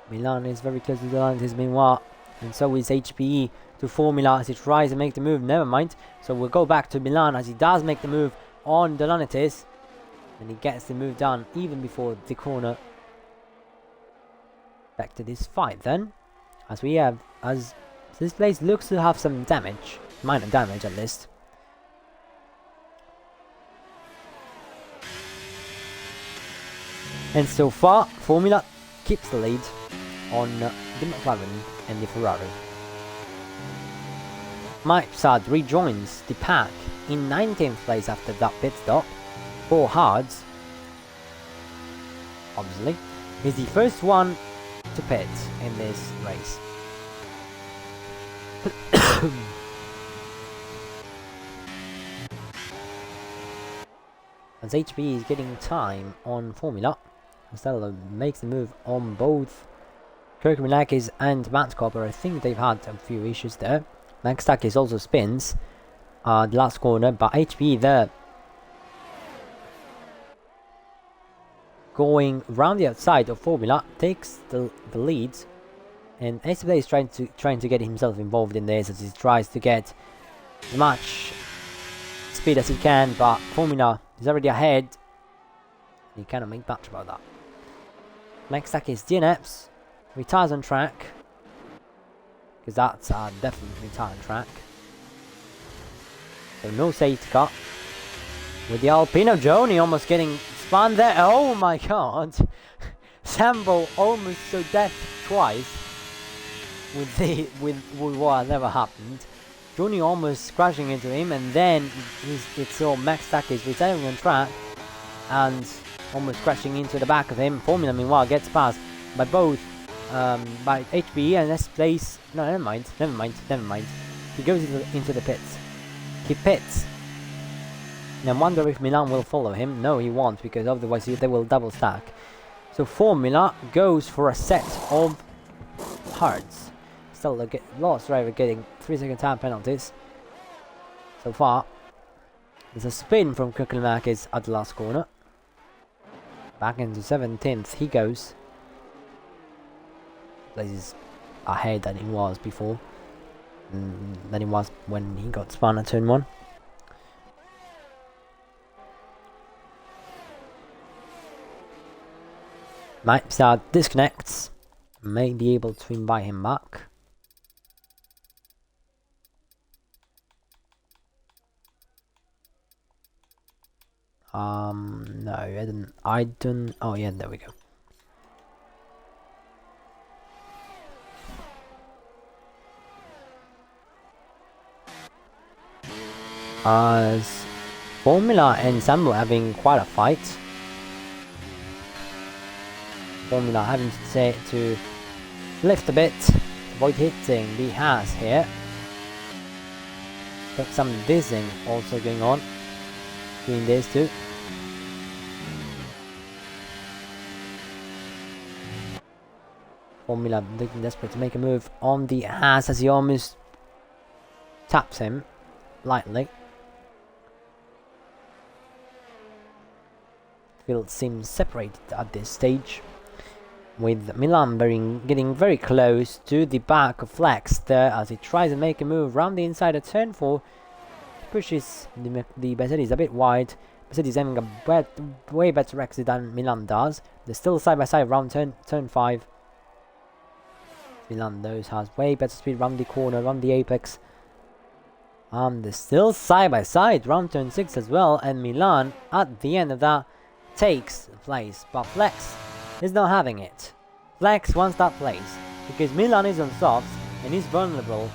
Milan is very close to the line, has been what? And so is HPE to Formula as he tries to make the move. Never mind. So we'll go back to Milan as he does make the move on Delanitis. And he gets the move done even before the corner. Back to this fight then. As this place looks to have some damage. Minor damage at least. And so far, Formula keeps the lead on the McLaren and the Ferrari. Mike Sad rejoins the pack in 19th place after that pit stop. 4 Hards, obviously, is the first one to pit in this race. As HB is getting time on Formula, Costello makes the move on both Kirkminakis and Matt Copper. I think they've had a few issues there. Max Takis also spins the last corner, but HB there going round the outside of Formula takes the lead, and SB is trying to get himself involved in this as he tries to get as much speed as he can, but Formula is already ahead. He cannot make much about that. Next stack is DNFs. Retires on track, because that's definitely retired track. So no safety car. With the Alpino Joni almost getting spun there. Oh my god. Sambo almost so death twice with what never happened. Joni almost crashing into him, and then it's all Max Stack is retiring on track and almost crashing into the back of him. Formula meanwhile gets passed by both by HBE and S place. No, never mind. He goes into the pits. He pits And I wonder if Milan will follow him. No, he won't, because otherwise they will double stack. So Formula goes for a set of hards. Still, the last driver getting 3-second time penalties. So far, there's a spin from Kukelmakis at the last corner. Back into 17th he goes. Places ahead than he was before. Than he was when he got spun at turn 1. Might start disconnects. May be able to invite him back. No, I don't. Oh yeah, there we go. As Formula and Sambo having quite a fight. Formula having to lift a bit, avoid hitting the Haas here. Got some dissing also going on between these two. Formula looking desperate to make a move on the Haas as he almost taps him lightly. Field seems separated at this stage, with Milan getting very close to the back of Flex there as he tries to make a move around the inside of turn 4. Pushes the Mercedes a bit wide. Mercedes having a way better exit than Milan does. They're still side by side around turn 5. Milan those has way better speed around the corner, around the apex. They're still side by side around turn 6 as well, and Milan at the end of that takes place, but Flex is not having it. Flex wants that place because Milan is on softs and is vulnerable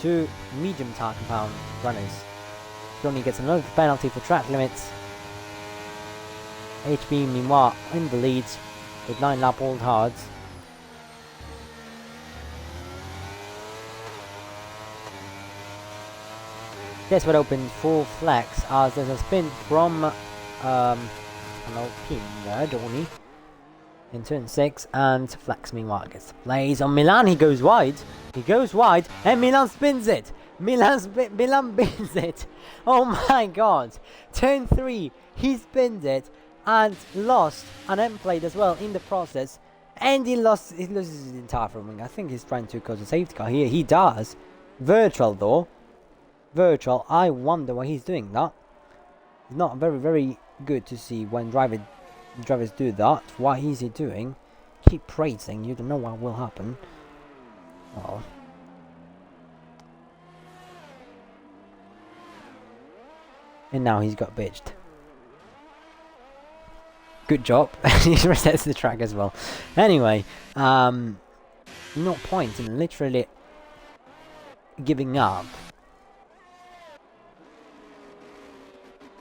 to medium tire compound runners. He only gets another penalty for track limits. HB meanwhile in the lead with 9 lap old hards. Guess what opens for Flex as there's a spin from Alpine there, Dorney in turn 6, and Flex meanwhile gets the plays on Milan. He goes wide, and Milan spins it. Milan spins it. Oh my god, turn 3 he spins it and lost an end plate as well in the process, and he loses his entire front wing. I think he's trying to cause a safety car here. He does. Virtual though, I wonder why he's doing that. It's not very good to see when drivers do that. What is he doing? Keep racing, you don't know what will happen. Oh. And now he's got bitched. Good job. He resets the track as well. Anyway, no point in literally giving up.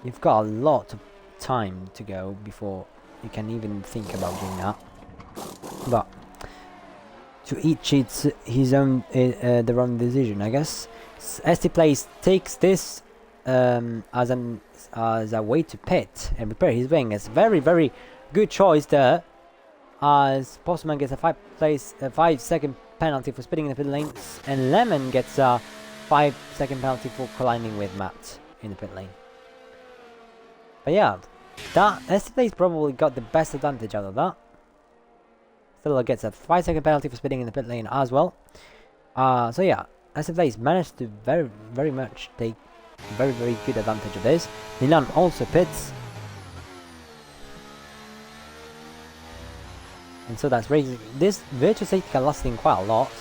You've got a lot of time to go before you can even think about doing that. But to each his own their own decision, I guess. ST Place takes this as a way to pit and repair his wing. It's very good choice there, as Postman gets a 5-second penalty for spitting in the pit lanes, and Lemon gets a 5-second penalty for colliding with Matt in the pit lane. But yeah, that ST Place probably got the best advantage out of that. Still gets a 5-second penalty for spitting in the pit lane as well. So yeah, ST Place managed to very much take very good advantage of this. Milan also pits, and so that's raising this virtual safety car lasting quite a lot.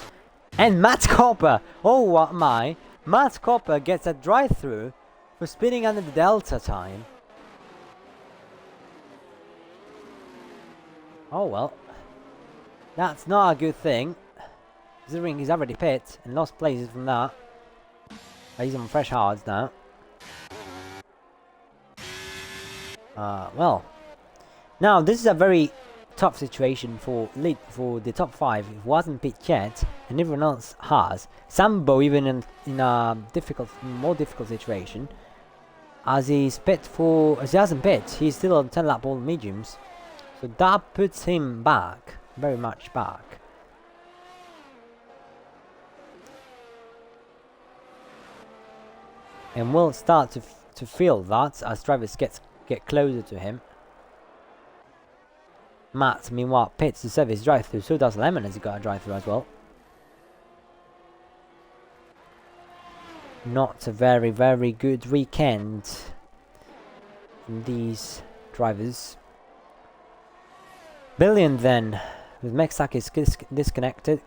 And Matt Copper, oh what my, Matt Copper gets a drive-through for spinning under the delta time. Oh well, that's not a good thing, considering he's already pit and lost places from that. But he's on fresh hards now. Well, now this is a very tough situation for the top 5 who hasn't pit yet, and everyone else has. Sambo even in a more difficult situation. as he hasn't pit, he's still on 10 lap all mediums. So that puts him back, very much back. And we'll start to feel that as drivers get closer to him. Matt, meanwhile, pits to service drive-through, so does Lemon, has he got a drive-through as well. Not a very, very good weekend from these drivers. Billion then, with Mexak is disconnected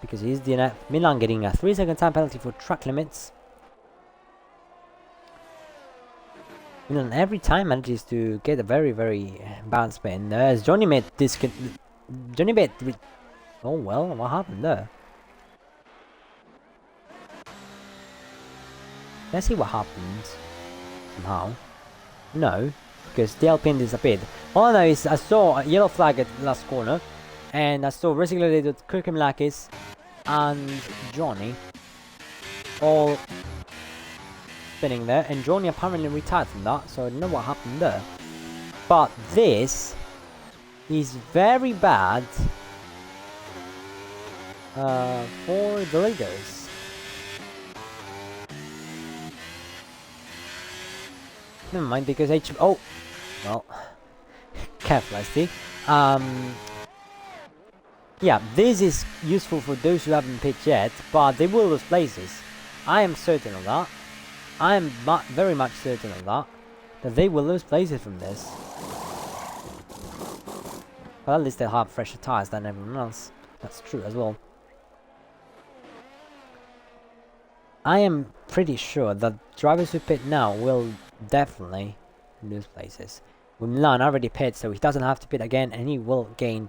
because he's DNF. Milan getting a 3-second time penalty for track limits. Milan every time manages to get a very, very bad spin. There's Johnny made oh well, what happened there? Let's see what happened. Somehow. No, because the Alpine disappeared. All I know is I saw a yellow flag at the last corner, and I saw Racing Gladiator, Kirkimlakis, and Johnny all spinning there, and Johnny apparently retired from that, so I don't know what happened there. But this is very bad for the leaders. Never mind, because oh, well, careful, I see. Yeah, this is useful for those who haven't picked yet, but they will lose places. I am certain of that. I am very much certain of that they will lose places from this. Well, at least they'll have fresher tires than everyone else. That's true as well. I am pretty sure that drivers who pit now will definitely lose places. With Milan already pit, so he doesn't have to pit again, and he will gain.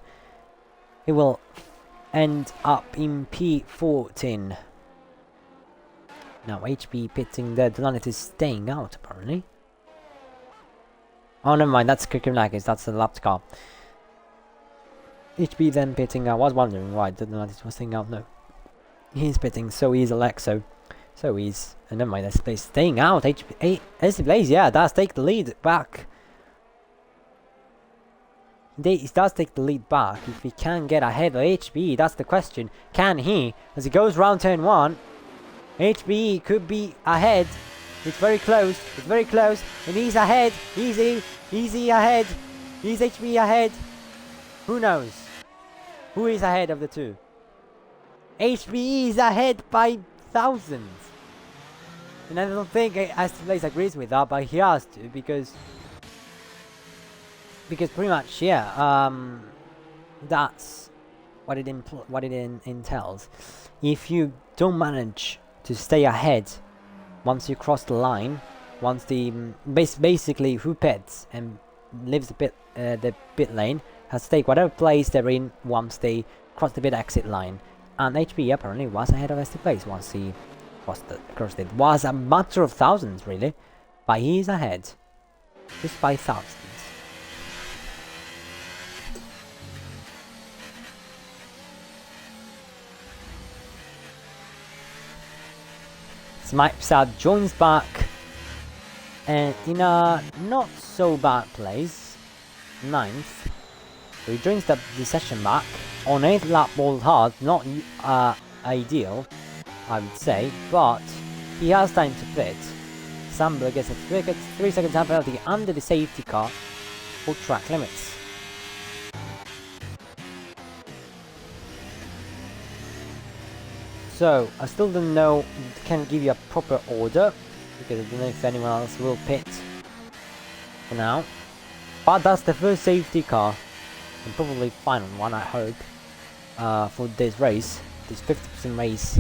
He will end up in P14. Now HB pitting there. Delanet is staying out apparently. Oh, never mind. That's Kirkimlakis. That's the lapped car. HB then pitting. I was wondering why Delanet was staying out. No, he's pitting. So he's Alexo. So he's, never mind, that's Blaze staying out. HB Blaze, yeah, does take the lead back. He does take the lead back. If he can get ahead of HB, that's the question. Can he? As he goes round turn 1, HB could be ahead. It's very close. It's very close. And he's ahead. Easy ahead. Is HB ahead? Who knows? Who is ahead of the two? HB is ahead by thousands. And I don't think Blaze agrees with that, but he has to because pretty much, yeah, that's what it entails. If you don't manage to stay ahead once you cross the line, once the basically who pits and leaves the pit lane has to take whatever place they're in once they cross the pit exit line. And HB apparently was ahead of ST Place once he crossed it. Was a matter of thousands, really, but he's ahead, just by thousands. Smipesad joins back, and in a not so bad place, 9th. So he joins the session back on 8th lap all hard, not ideal, I would say, but he has time to pit. Sambler gets a 3-second time penalty under the safety car for track limits. So, I still don't know, can't give you a proper order, because I don't know if anyone else will pit for now. But that's the first safety car, and probably final one, I hope, for this race, this 50% race.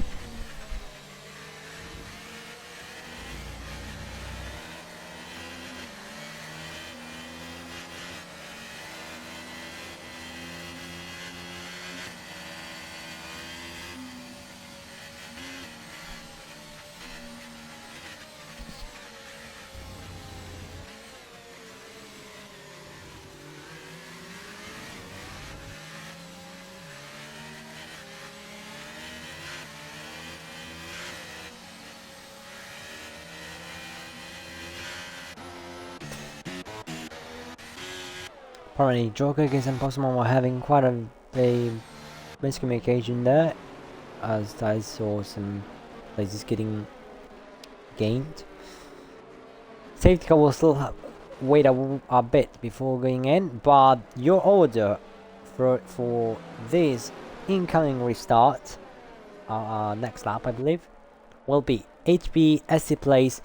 Apparently, Joker and Postman were having quite a miscommunication there, as I saw some places getting gained. Safety car will still wait a bit before going in, but your order for this incoming restart, next lap I believe, will be HP, SC Place,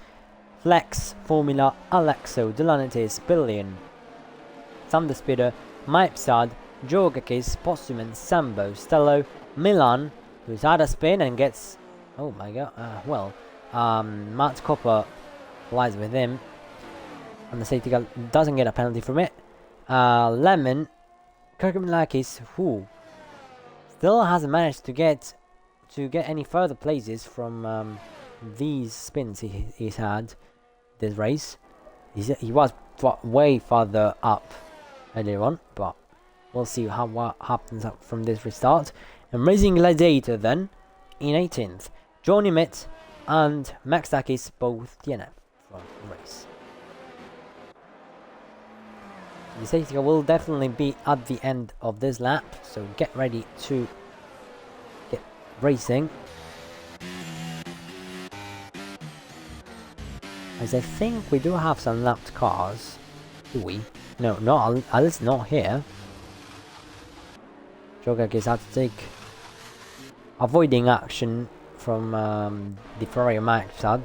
Flex, Formula, Alexo, Delanitis, Billion, Thunder Speeder, Maipsad, Jorgakis, Postman, Sambo, Stello, Milan, who's had a spin and gets, oh my god, Matt Copper lies with him, and the safety car doesn't get a penalty from it. Lemon, Kirkmanlakis, who still hasn't managed to get any further places from these spins he's had this race. He was way farther up earlier on, but we'll see what happens from this restart. And Racing Gladiator then in 18th, Johnny Mitt and Max Takis both DNF from the race. The safety car will definitely be at the end of this lap, so get ready to get racing. As I think we do have some lapped cars, do we? No, not at least not here. Jogak had to take avoiding action from the Ferrari Max had.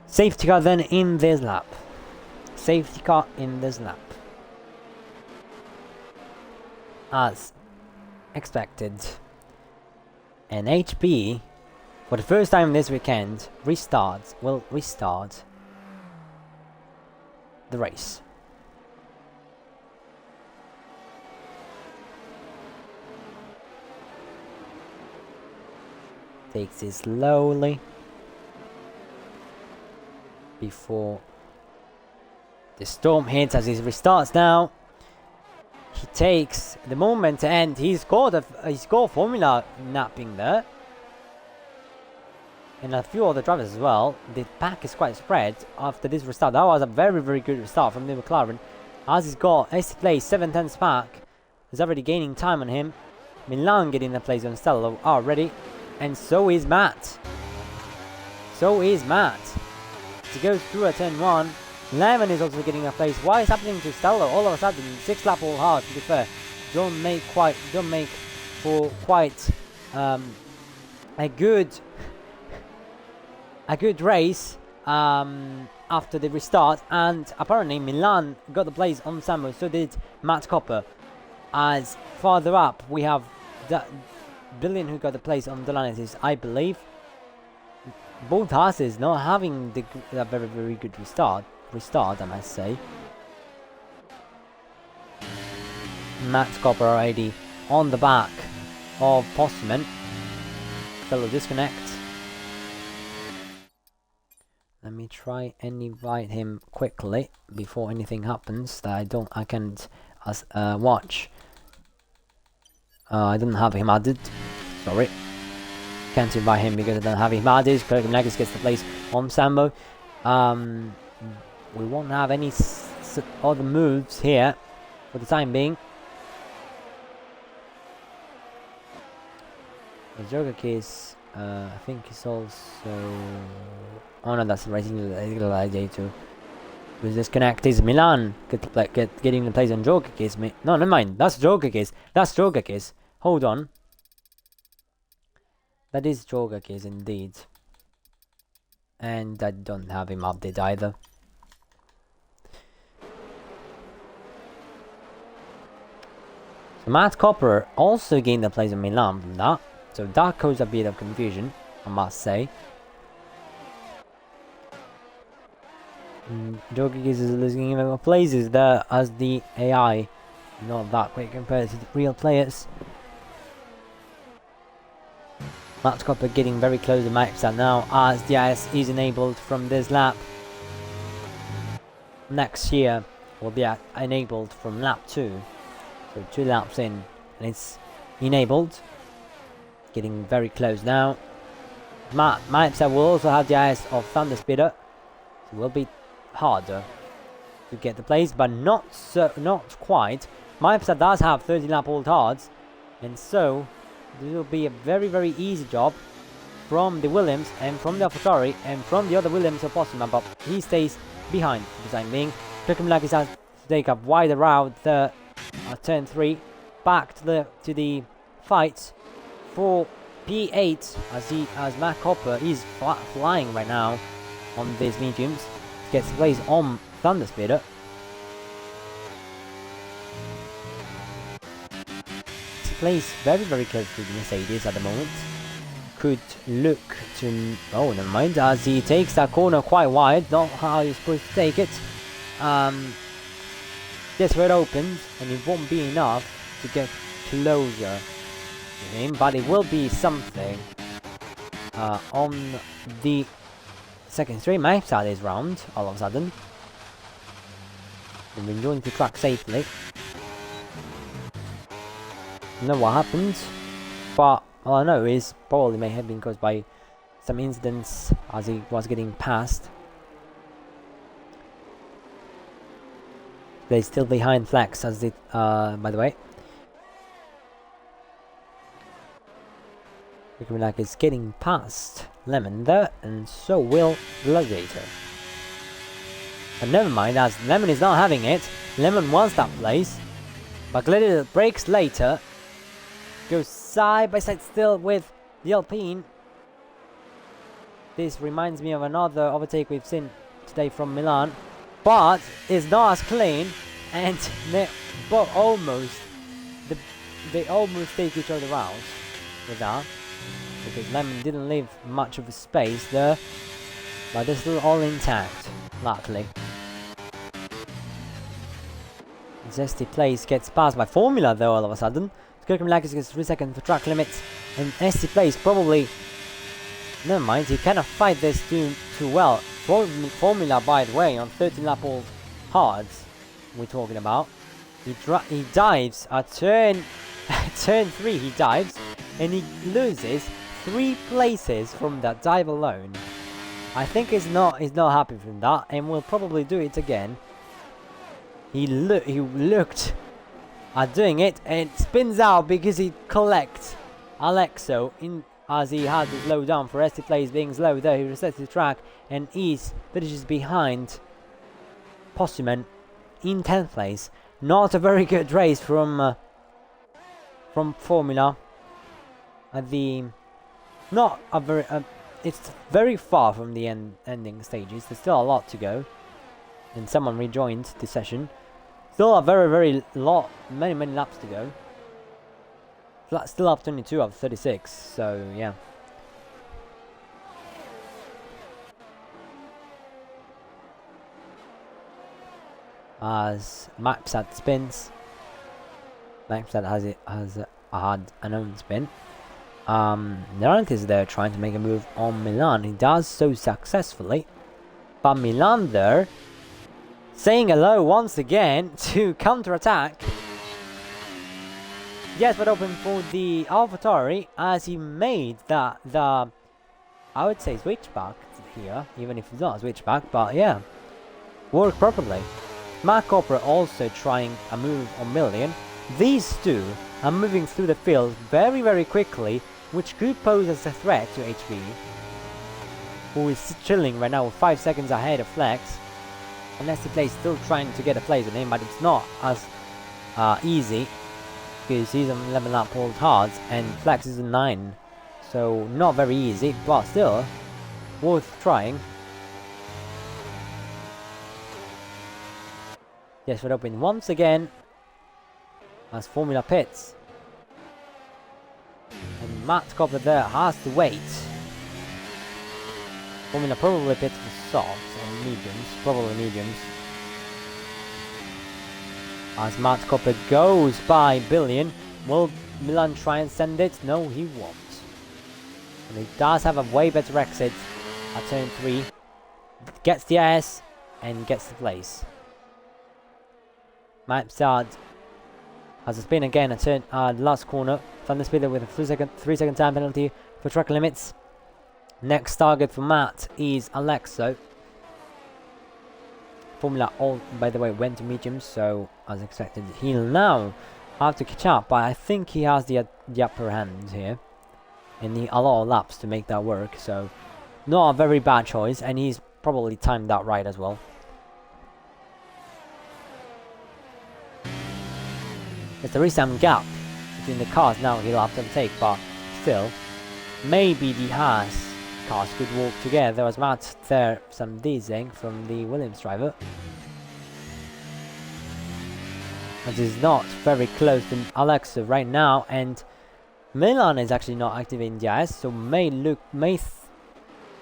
Safety car then in this lap. Safety car in this lap. As expected. And HP, for the first time this weekend, will restart the race. Takes it slowly before the storm hits as he restarts now. He takes the moment and he scored Formula napping there. And a few other drivers as well. The pack is quite spread after this restart. That was a very, very good restart from the McLaren. As he's got AC Place 7/10 pack. He's already gaining time on him. Milan getting the place on Stello already. And so is Matt. He goes through a 10-1. Lemon is also getting a place. Why is happening to Stello? All of a sudden, 6 lap all hard, to be fair. Don't make for quite a good race after the restart. And apparently Milan got the place on Sambo, so did Matt Copper. As farther up we have Billion who got the place on Delanitis, I believe. Both Haas's not having a very, very good restart, I must say. Matt Copper already on the back of Postman. Fellow disconnect. Let me try and invite him quickly before anything happens that I can't watch. I didn't have him added. Sorry. Can't invite him because I don't have him added. Kirkmanlakis gets the place on Sambo. We won't have any other moves here for the time being. The Joker case, I think is also. Oh no, that's the Racing Gladiator. Who's disconnected? Milan getting the place on Joker case. No, never mind. That's Joker case. Hold on. That is Joker case indeed. And I don't have him updated either. So Matt Copper also gained the place in Milan from that. So that caused a bit of confusion, I must say. Joker case is losing even more places there as the AI not that quick compared to the real players. Matt Copper getting very close to Mipsa now as the IS is enabled from this lap. Next year will be enabled from lap 2. So 2 laps in and it's enabled. Getting very close now. Mipsa will also have the IS of Thunder Speeder. So it will be harder to get the place, but not quite. Mipsa does have 30 lap old hards, and so this will be a very easy job from the Williams and from the AlphaTauri and from the other Williams of Postman, but he stays behind for the time being. Kirkhamlakis has to take a wider route the turn 3, back to the fight for P8 as Matt Copper is flying right now on these mediums. Gets place on Thunder Speeder. Place very close to the Mercedes at the moment. Could look to... oh, never mind, as he takes that corner quite wide. Not how you're supposed to take it. That's where it opens, and it won't be enough to get closer to him, but it will be something on the second straight maps at this round, all of a sudden. And we're going to track safely. Know what happened, but all I know is probably may have been caused by some incidents as he was getting passed. They're still behind Flex as it, by the way. Like it's getting past Lemon there, and so will Gladiator. But never mind, as Lemon is not having it. Lemon wants that place, but Gladiator breaks later. Goes side by side still with the Alpine. This reminds me of another overtake we've seen today from Milan, but it's not as clean, and they almost take each other out with that, because Lemon didn't leave much of a space there, but they're still all intact, luckily. Zesty Place gets passed by Formula though all of a sudden. Kirkhamlakis gets 3 seconds for track limits, and ST Place probably... never mind, he cannot fight this too well. Formula, by the way, on 13 lap old hards we're talking about. He dives at turn 3, he dives, and he loses 3 places from that dive alone. I think he's not happy from that, and will probably do it again. He looked at doing it and spins out because he collects Alexo in as he had to slow down for ST Place being slow there. He resets the track and finishes behind Postman in 10th place. Not a very good race from Formula. At the not a very it's very far from the ending stages. There's still a lot to go, and someone rejoined the session. Still a very many laps to go. Still up 22 of 36, so yeah. As Mapsat spins, Mapsat has had an own spin. Nerant is there trying to make a move on Milan. He does so successfully, but Milan there saying hello once again to counter-attack. Yes, but open for the AlphaTauri as he made the I would say switchback here, even if it's not a switchback, but yeah, work properly. Matt Copper also trying a move on Million. These two are moving through the field very quickly, which could pose as a threat to HB, who is chilling right now with 5 seconds ahead of Flex. Unless the plays still trying to get a place on him, but it's not as easy, because he's on 11 lap old hards and Flex is on 9, so not very easy, but still worth trying. Yes, we're open once again as Formula pits, and Matt Copper there has to wait. Formula probably pits for softs and mediums, probably mediums. As Matt Copper goes by Billion, will Milan try and send it? No, he won't. And he does have a way better exit at turn 3. Gets the S and gets the place. Map start has a spin again at turn last corner. Thunder Speeder with a 3-second time penalty for track limits. Next target for Matt is Alexo. Formula all, by the way, went to medium, so as expected, he'll now have to catch up. But I think he has the upper hand here, and need a lot of laps to make that work. So not a very bad choice, and he's probably timed that right as well. If there is some gap between the cars now, he'll have to take, but still, maybe the Haas cars could walk together, as much there some teasing from the Williams driver. As is not very close to Alexa right now, and Milan is actually not activating the IS, so may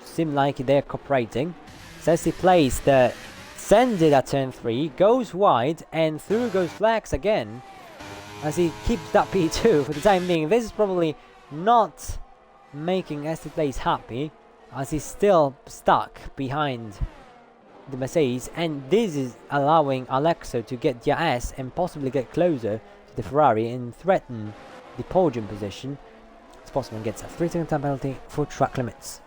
seem like they're cooperating. Says he plays the sends it at turn 3, goes wide, and through goes Flex again, as he keeps that P2 for the time being. This is probably not making SD Plays happy, as he's still stuck behind the Mercedes, and this is allowing Alexo to get the S and possibly get closer to the Ferrari and threaten the podium position. It's possible and gets a 3-second time penalty for track limits.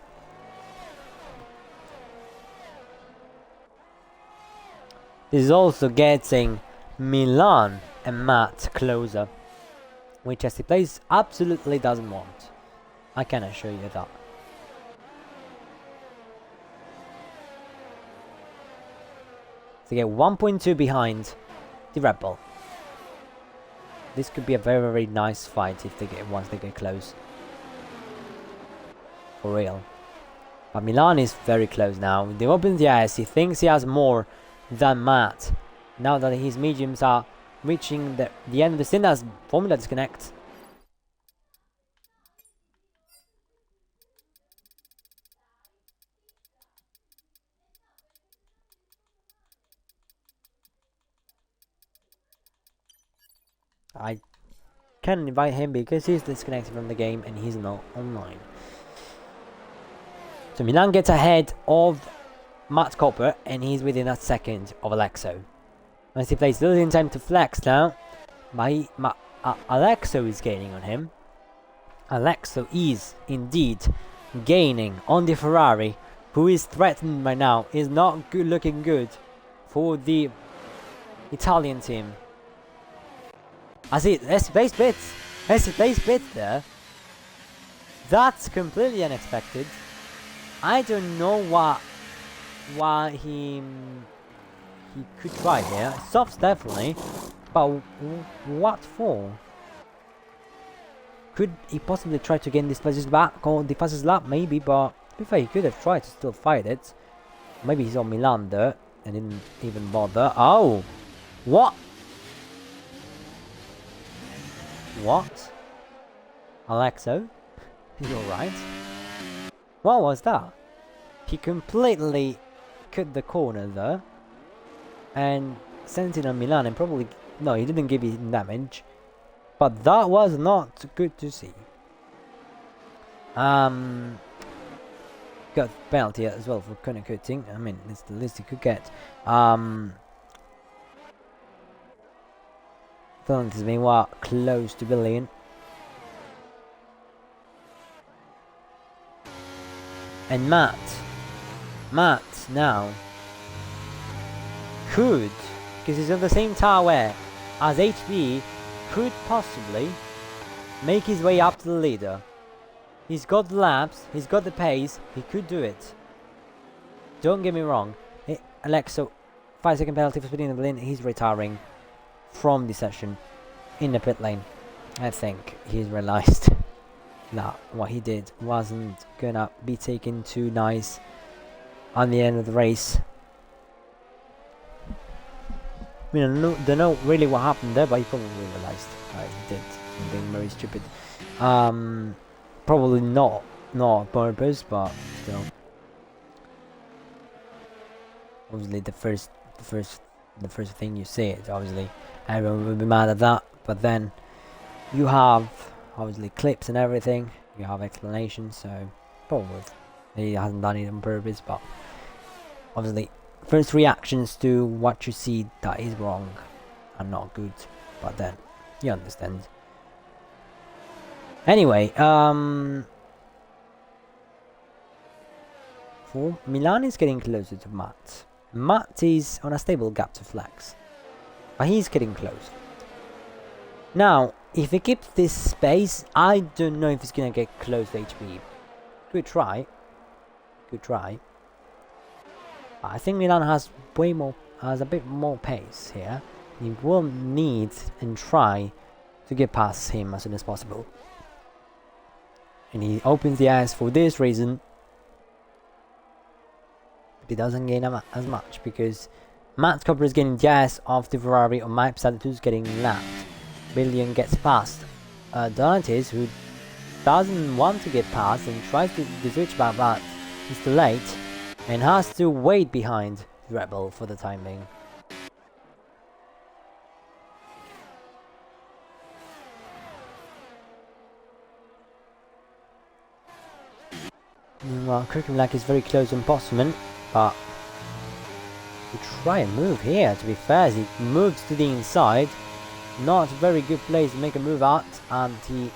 This is also getting Milan and Matt closer, which SD Plays absolutely doesn't want. I can assure you that. They get 1.2 behind the Red Bull. This could be a very, very nice fight if they get once they get close. For real. But Milan is very close now. They open the eyes. He thinks he has more than Matt. Now that his mediums are reaching the end of the stint as Formula disconnect. I can invite him because he's disconnected from the game and he's not online. So Milan gets ahead of Matt Copper and he's within a second of Alexo. As he plays little in time to flex now, Alexo is gaining on him. Alexo is indeed gaining on the Ferrari, who is threatened right now. Is not good, looking good for the Italian team. I see base bits there. That's completely unexpected. I don't know why he could try here. Softs definitely, but what for? Could he possibly try to gain this fastest back or the fastest lap? Maybe, but to be fair, he could have tried to still fight it. Maybe he's on Milan there and didn't even bother. Oh, what? What? Alexo? You're right. What was that? He completely cut the corner there and sent it on Milan and probably... No, he didn't give him damage. But that was not good to see. Got penalty as well for corner cutting. I mean, it's the least he could get. Penalties meanwhile close to billion. And Matt now could, because he's on the same tire wear as HB, could possibly make his way up to the leader. He's got the laps, he's got the pace, he could do it. Don't get me wrong. Alexo, 5-second penalty for speeding the lane. He's retiring from the session in the pit lane. I think he's realized that what he did wasn't gonna be taken too nice on the end of the race. I mean, I don't know really what happened there, but he probably realized he did something very stupid. Probably not on purpose, but still. Obviously, the first thing you see it, obviously everyone will be mad at that. But then you have obviously clips and everything. you have explanations, so probably he hasn't done it on purpose, but obviously first reactions to what you see that is wrong are not good, but then you understand. Anyway, for Milan is getting closer to Matt. Matt is on a stable gap to Flex, but he's getting close. Now, if he keeps this space, I don't know if he's gonna get close to HP. Good try. Good try. I think Milan has a bit more pace here. He will need and try to get past him as soon as possible. And he opens the eyes for this reason. But he doesn't gain as much because Matt Copper is getting the eyes of the Ferrari on Mike Psad, who's getting lapped. Billion gets past Donatis, who doesn't want to get past and tries to switch back, but he's too late and has to wait behind Rebel for the time being. Meanwhile, Kirkenlack is very close on Postman, but we try and move here. To be fair, as he moves to the inside. Not a very good place to make a move at, and he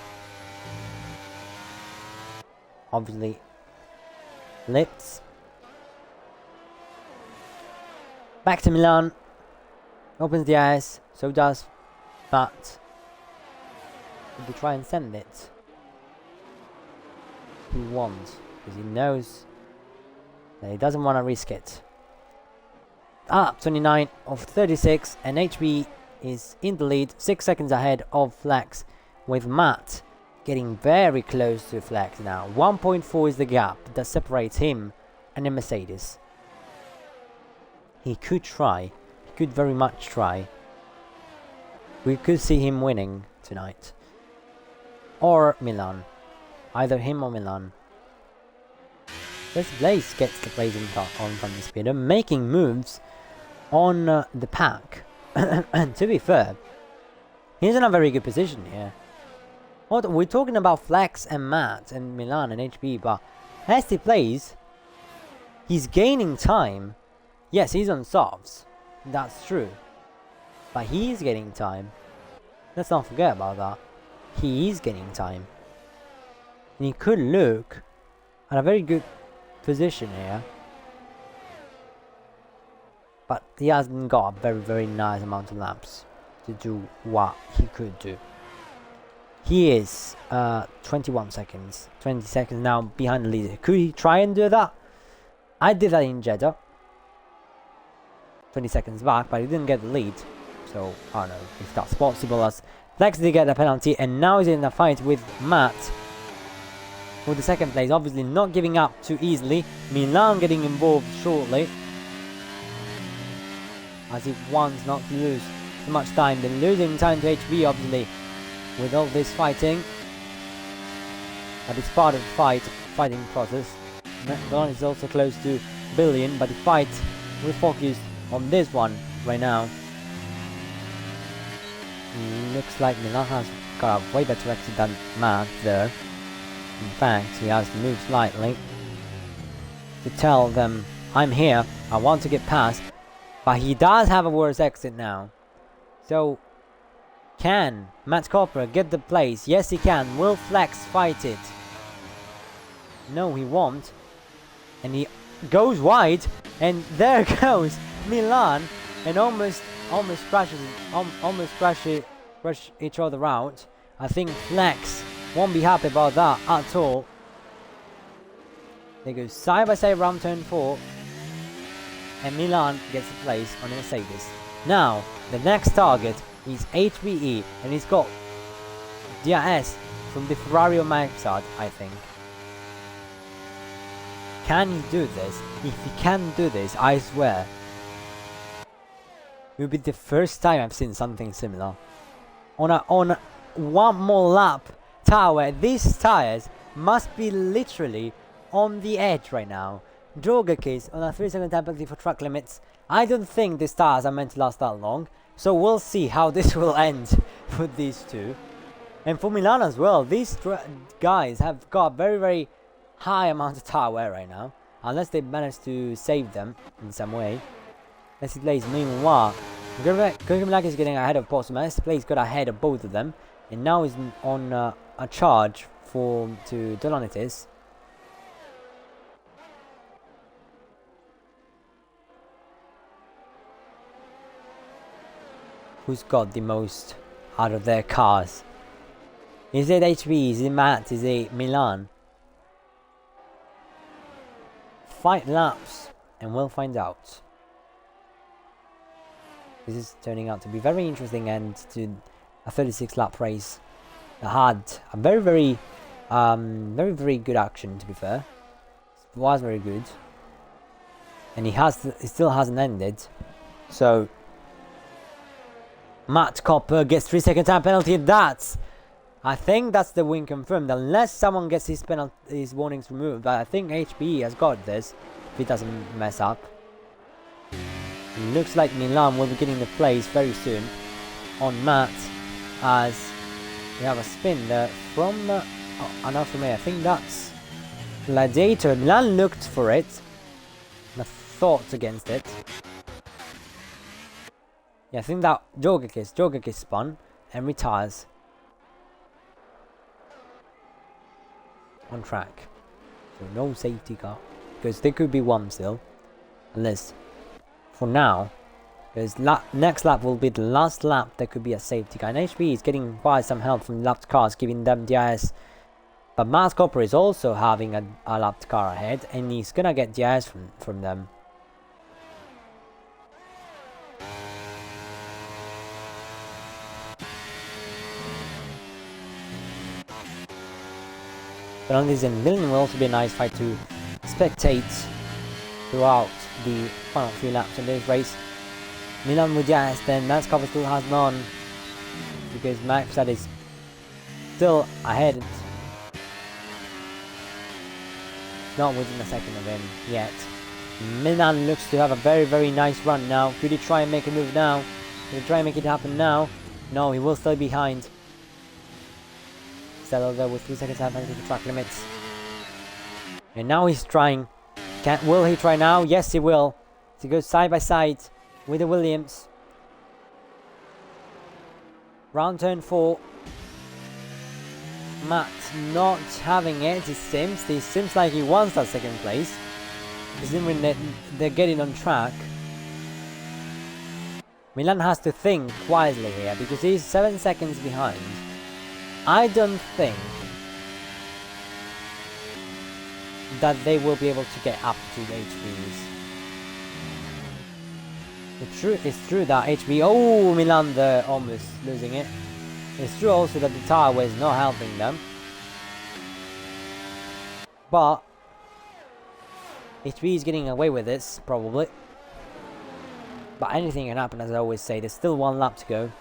obviously lifts. Back to Milan. Opens the eyes, so does Matt. Did he try and send it? He won't, because he knows that he doesn't want to risk it. 29 of 36, and HB is in the lead, 6 seconds ahead of Flex, with Matt getting very close to Flex now. 1.4 is the gap that separates him and the Mercedes. He could try, he could very much try. We could see him winning tonight. Or Milan. Either him or Milan. This Blaze gets the place on from the speeder, making moves on the pack. And to be fair, he's in a very good position here. We're talking about Flex and Matt and Milan and HP, but as he plays, he's gaining time. Yes, he's on softs, that's true, but he's getting time. Let's not forget about that. He is getting time, and he could look at a very good position here. But he hasn't got a very nice amount of laps to do what he could do. He is 21 seconds, 20 seconds now behind the leader. Could he try and do that? I did that in Jeddah. 20 seconds back, but he didn't get the lead. So I don't know if that's possible, as Flex did get a penalty, and now he's in a fight with Matt for the second place. Obviously not giving up too easily. Milan getting involved shortly, as he wants not to lose too much time. Then losing time to HB, obviously, with all this fighting. But it's part of the fighting process. Don is also close to Billion, but the fight, we're focused on this one right now. Looks like Milan has got a way better exit than Matt there. In fact, he has to move slightly to tell them, I'm here, I want to get past. But he does have a worse exit now. So, can Matt Copper get the place? Yes, he can. Will Flex fight it? No, he won't. And he goes wide, and there goes Milan, and almost crashes each other out. I think Flex won't be happy about that at all. They go side by side around turn 4. And Milan gets the place on the Mercedes. Now, the next target is HBE, and he's got DRS from the Ferrari on Microsoft, I think. Can he do this? If he can do this, I swear, it will be the first time I've seen something similar. On one more lap tower, these tires must be literally on the edge right now. Drogakis on a 3-second time penalty for track limits. I don't think these tires are meant to last that long, so we'll see how this will end for these two. And for Milan as well, these guys have got very, very high amount of tire wear right now. Unless they manage to save them in some way. Let's see plays. Meanwhile, Gurgumlak is getting ahead of Postman. Let's plays got ahead of both of them. And now is on a charge to Dolonitis. Who's got the most out of their cars? Is it HB? Is it Matt? Is it Milan? 5 laps and we'll find out. This is turning out to be very interesting and to a 36 lap race that had a very, very good action, to be fair. It was very good. And it still hasn't ended. So Matt Copper gets 3-second time penalty. I think that's the win confirmed, unless someone gets his warnings removed. But I think HBE has got this if he doesn't mess up. It looks like Milan will be getting the place very soon on Matt, as we have a spin there from an Alfa Romeo. I think that's Gladiator. Milan looked for it, and thought against it. Yeah, I think that Jogek is spun and retires on track. So no safety car, because there could be one still, unless for now, because next lap will be the last lap. There could be a safety car, and HB is getting quite some help from lapped cars, giving them DRS. But Matt Copper is also having a lapped car ahead, and he's gonna get DRS from them. Penalties and Milan will also be a nice fight to spectate throughout the final few laps in this race. Milan with DRS, then Matt Copper still has none, because Max is still ahead. Not within a second of him yet. Milan looks to have a very, very nice run now. Could he try and make a move now? Could he try and make it happen now? No, he will stay behind. Settle there with 3 seconds after the track limits. And now he's trying. Will he try now? Yes, he will. He goes side by side with the Williams. Round turn 4. Matt not having it, it seems. It seems like he wants that second place. Considering that they're getting on track. Milan has to think wisely here, because he's 7 seconds behind. I don't think that they will be able to get up to the HBs. It's true that HB... Oh, Milan there, almost losing it. It's true also that the tire wear is not helping them. But HB is getting away with this, probably. But anything can happen, as I always say. There's still 1 lap to go.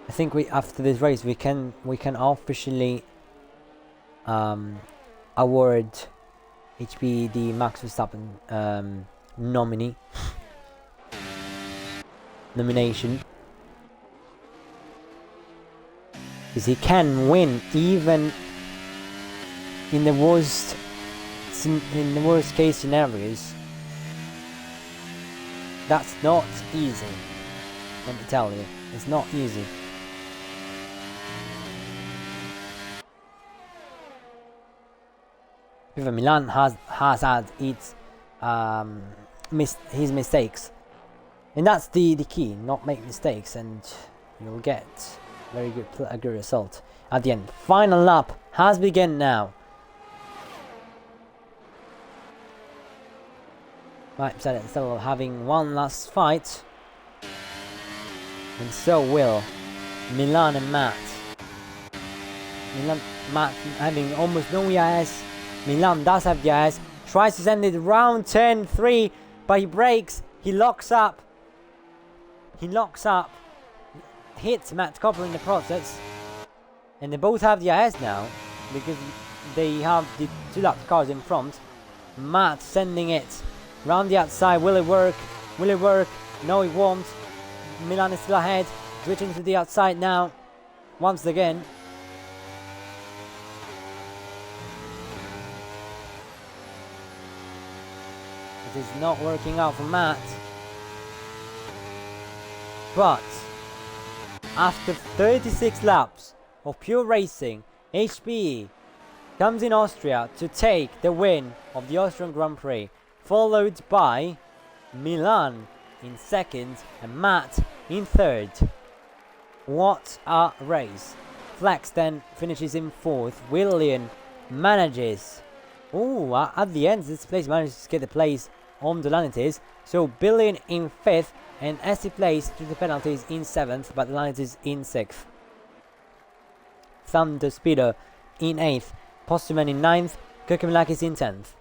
I think after this race we can officially award HB the Max Verstappen nomination, because he can win even in the worst case scenarios. That's not easy. Let me tell you, it's not easy. Milan has had its his mistakes, and that's the key. Not make mistakes, and you'll get a good result at the end. Final lap has begun now. Right, instead of having one last fight, and so will Milan and Matt. Matt having almost no EIS. Milan does have the EIS. Tries to send it round 10-3, but he breaks. He locks up. Hits Matt Copper in the process. And they both have the EIS now, because they have the 2 lap cars in front. Matt sending it round the outside. Will it work? Will it work? No, it won't. Milan is still ahead. Switching to the outside now. Once again. It is not working out for Matt. But after 36 laps of pure racing, HPE comes in Austria to take the win of the Austrian Grand Prix, followed by Milan in second and Matt in third. What a race. Flex then finishes in fourth. William manages, at the end this place manages to get the place on the Lanities. So Billion in fifth and Essie plays through the penalties in seventh, but the Lanities in sixth. Thunder Speeder in eighth. Postman in 9th, Kukumlakis in 10th,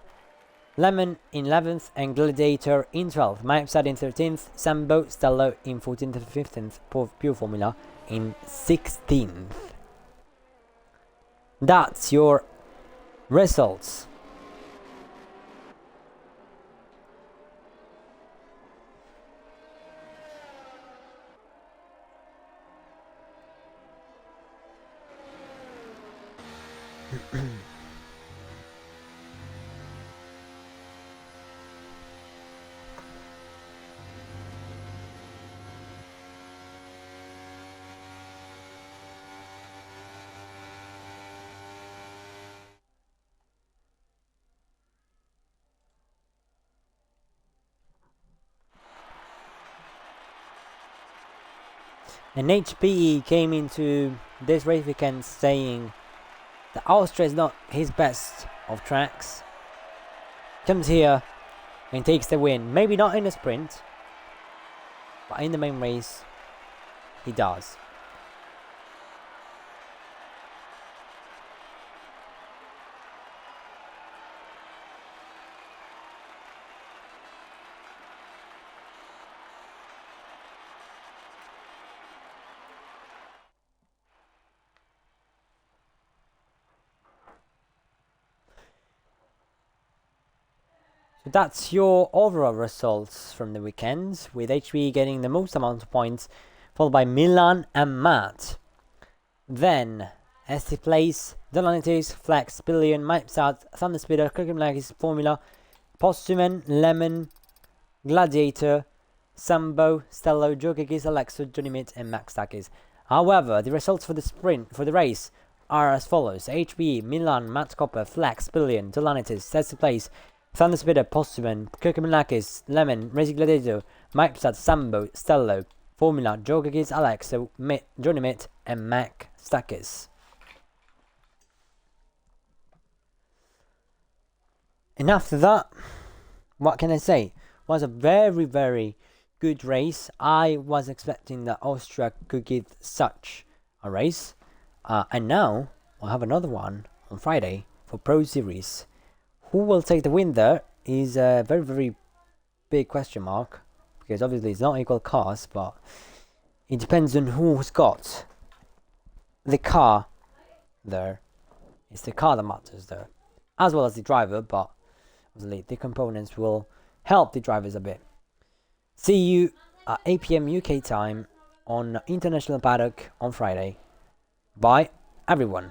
Lemon in 11th, and Gladiator in 12th, Mipsad in 13th, Sambo, Stello in 14th and 15th, Pure Formula in 16th. That's your results. And HPE came into this race weekend saying that Austria is not his best of tracks. Comes here and takes the win. Maybe not in a sprint, but in the main race, he does. So that's your overall results from the weekend, with HB getting the most amount of points, followed by Milan and Matt. Then, ST Place, Delanities, Flex, Billion, Mipsat, Thunder Speeder, Kukumlakis, Formula, Posthuman, Lemon, Gladiator, Sambo, Stello, Jokikis, Alexa, Johnny Mitt, and Max Takis. However, the results for the race are as follows: HB, Milan, Matt Copper, Flex, Billion, Delanities, ST Place, Thunder Speeder, Posthuman, Kukumlakis, Lemon, Racing Gladiator, Mipsat, Sambo, Stello, Formula, Jokikis, Alexa, Johnny Mitt, and Mac Stakis. And after that, what can I say? It was a very, very good race. I was expecting that Austria could give such a race. And now, we'll have another one on Friday for Pro Series. Who will take the win there is a very, very big question mark. Because obviously it's not equal cars, but it depends on who's got the car there. It's the car that matters there, as well as the driver, but obviously the components will help the drivers a bit. See you at 8 PM UK time on International Paddock on Friday. Bye, everyone.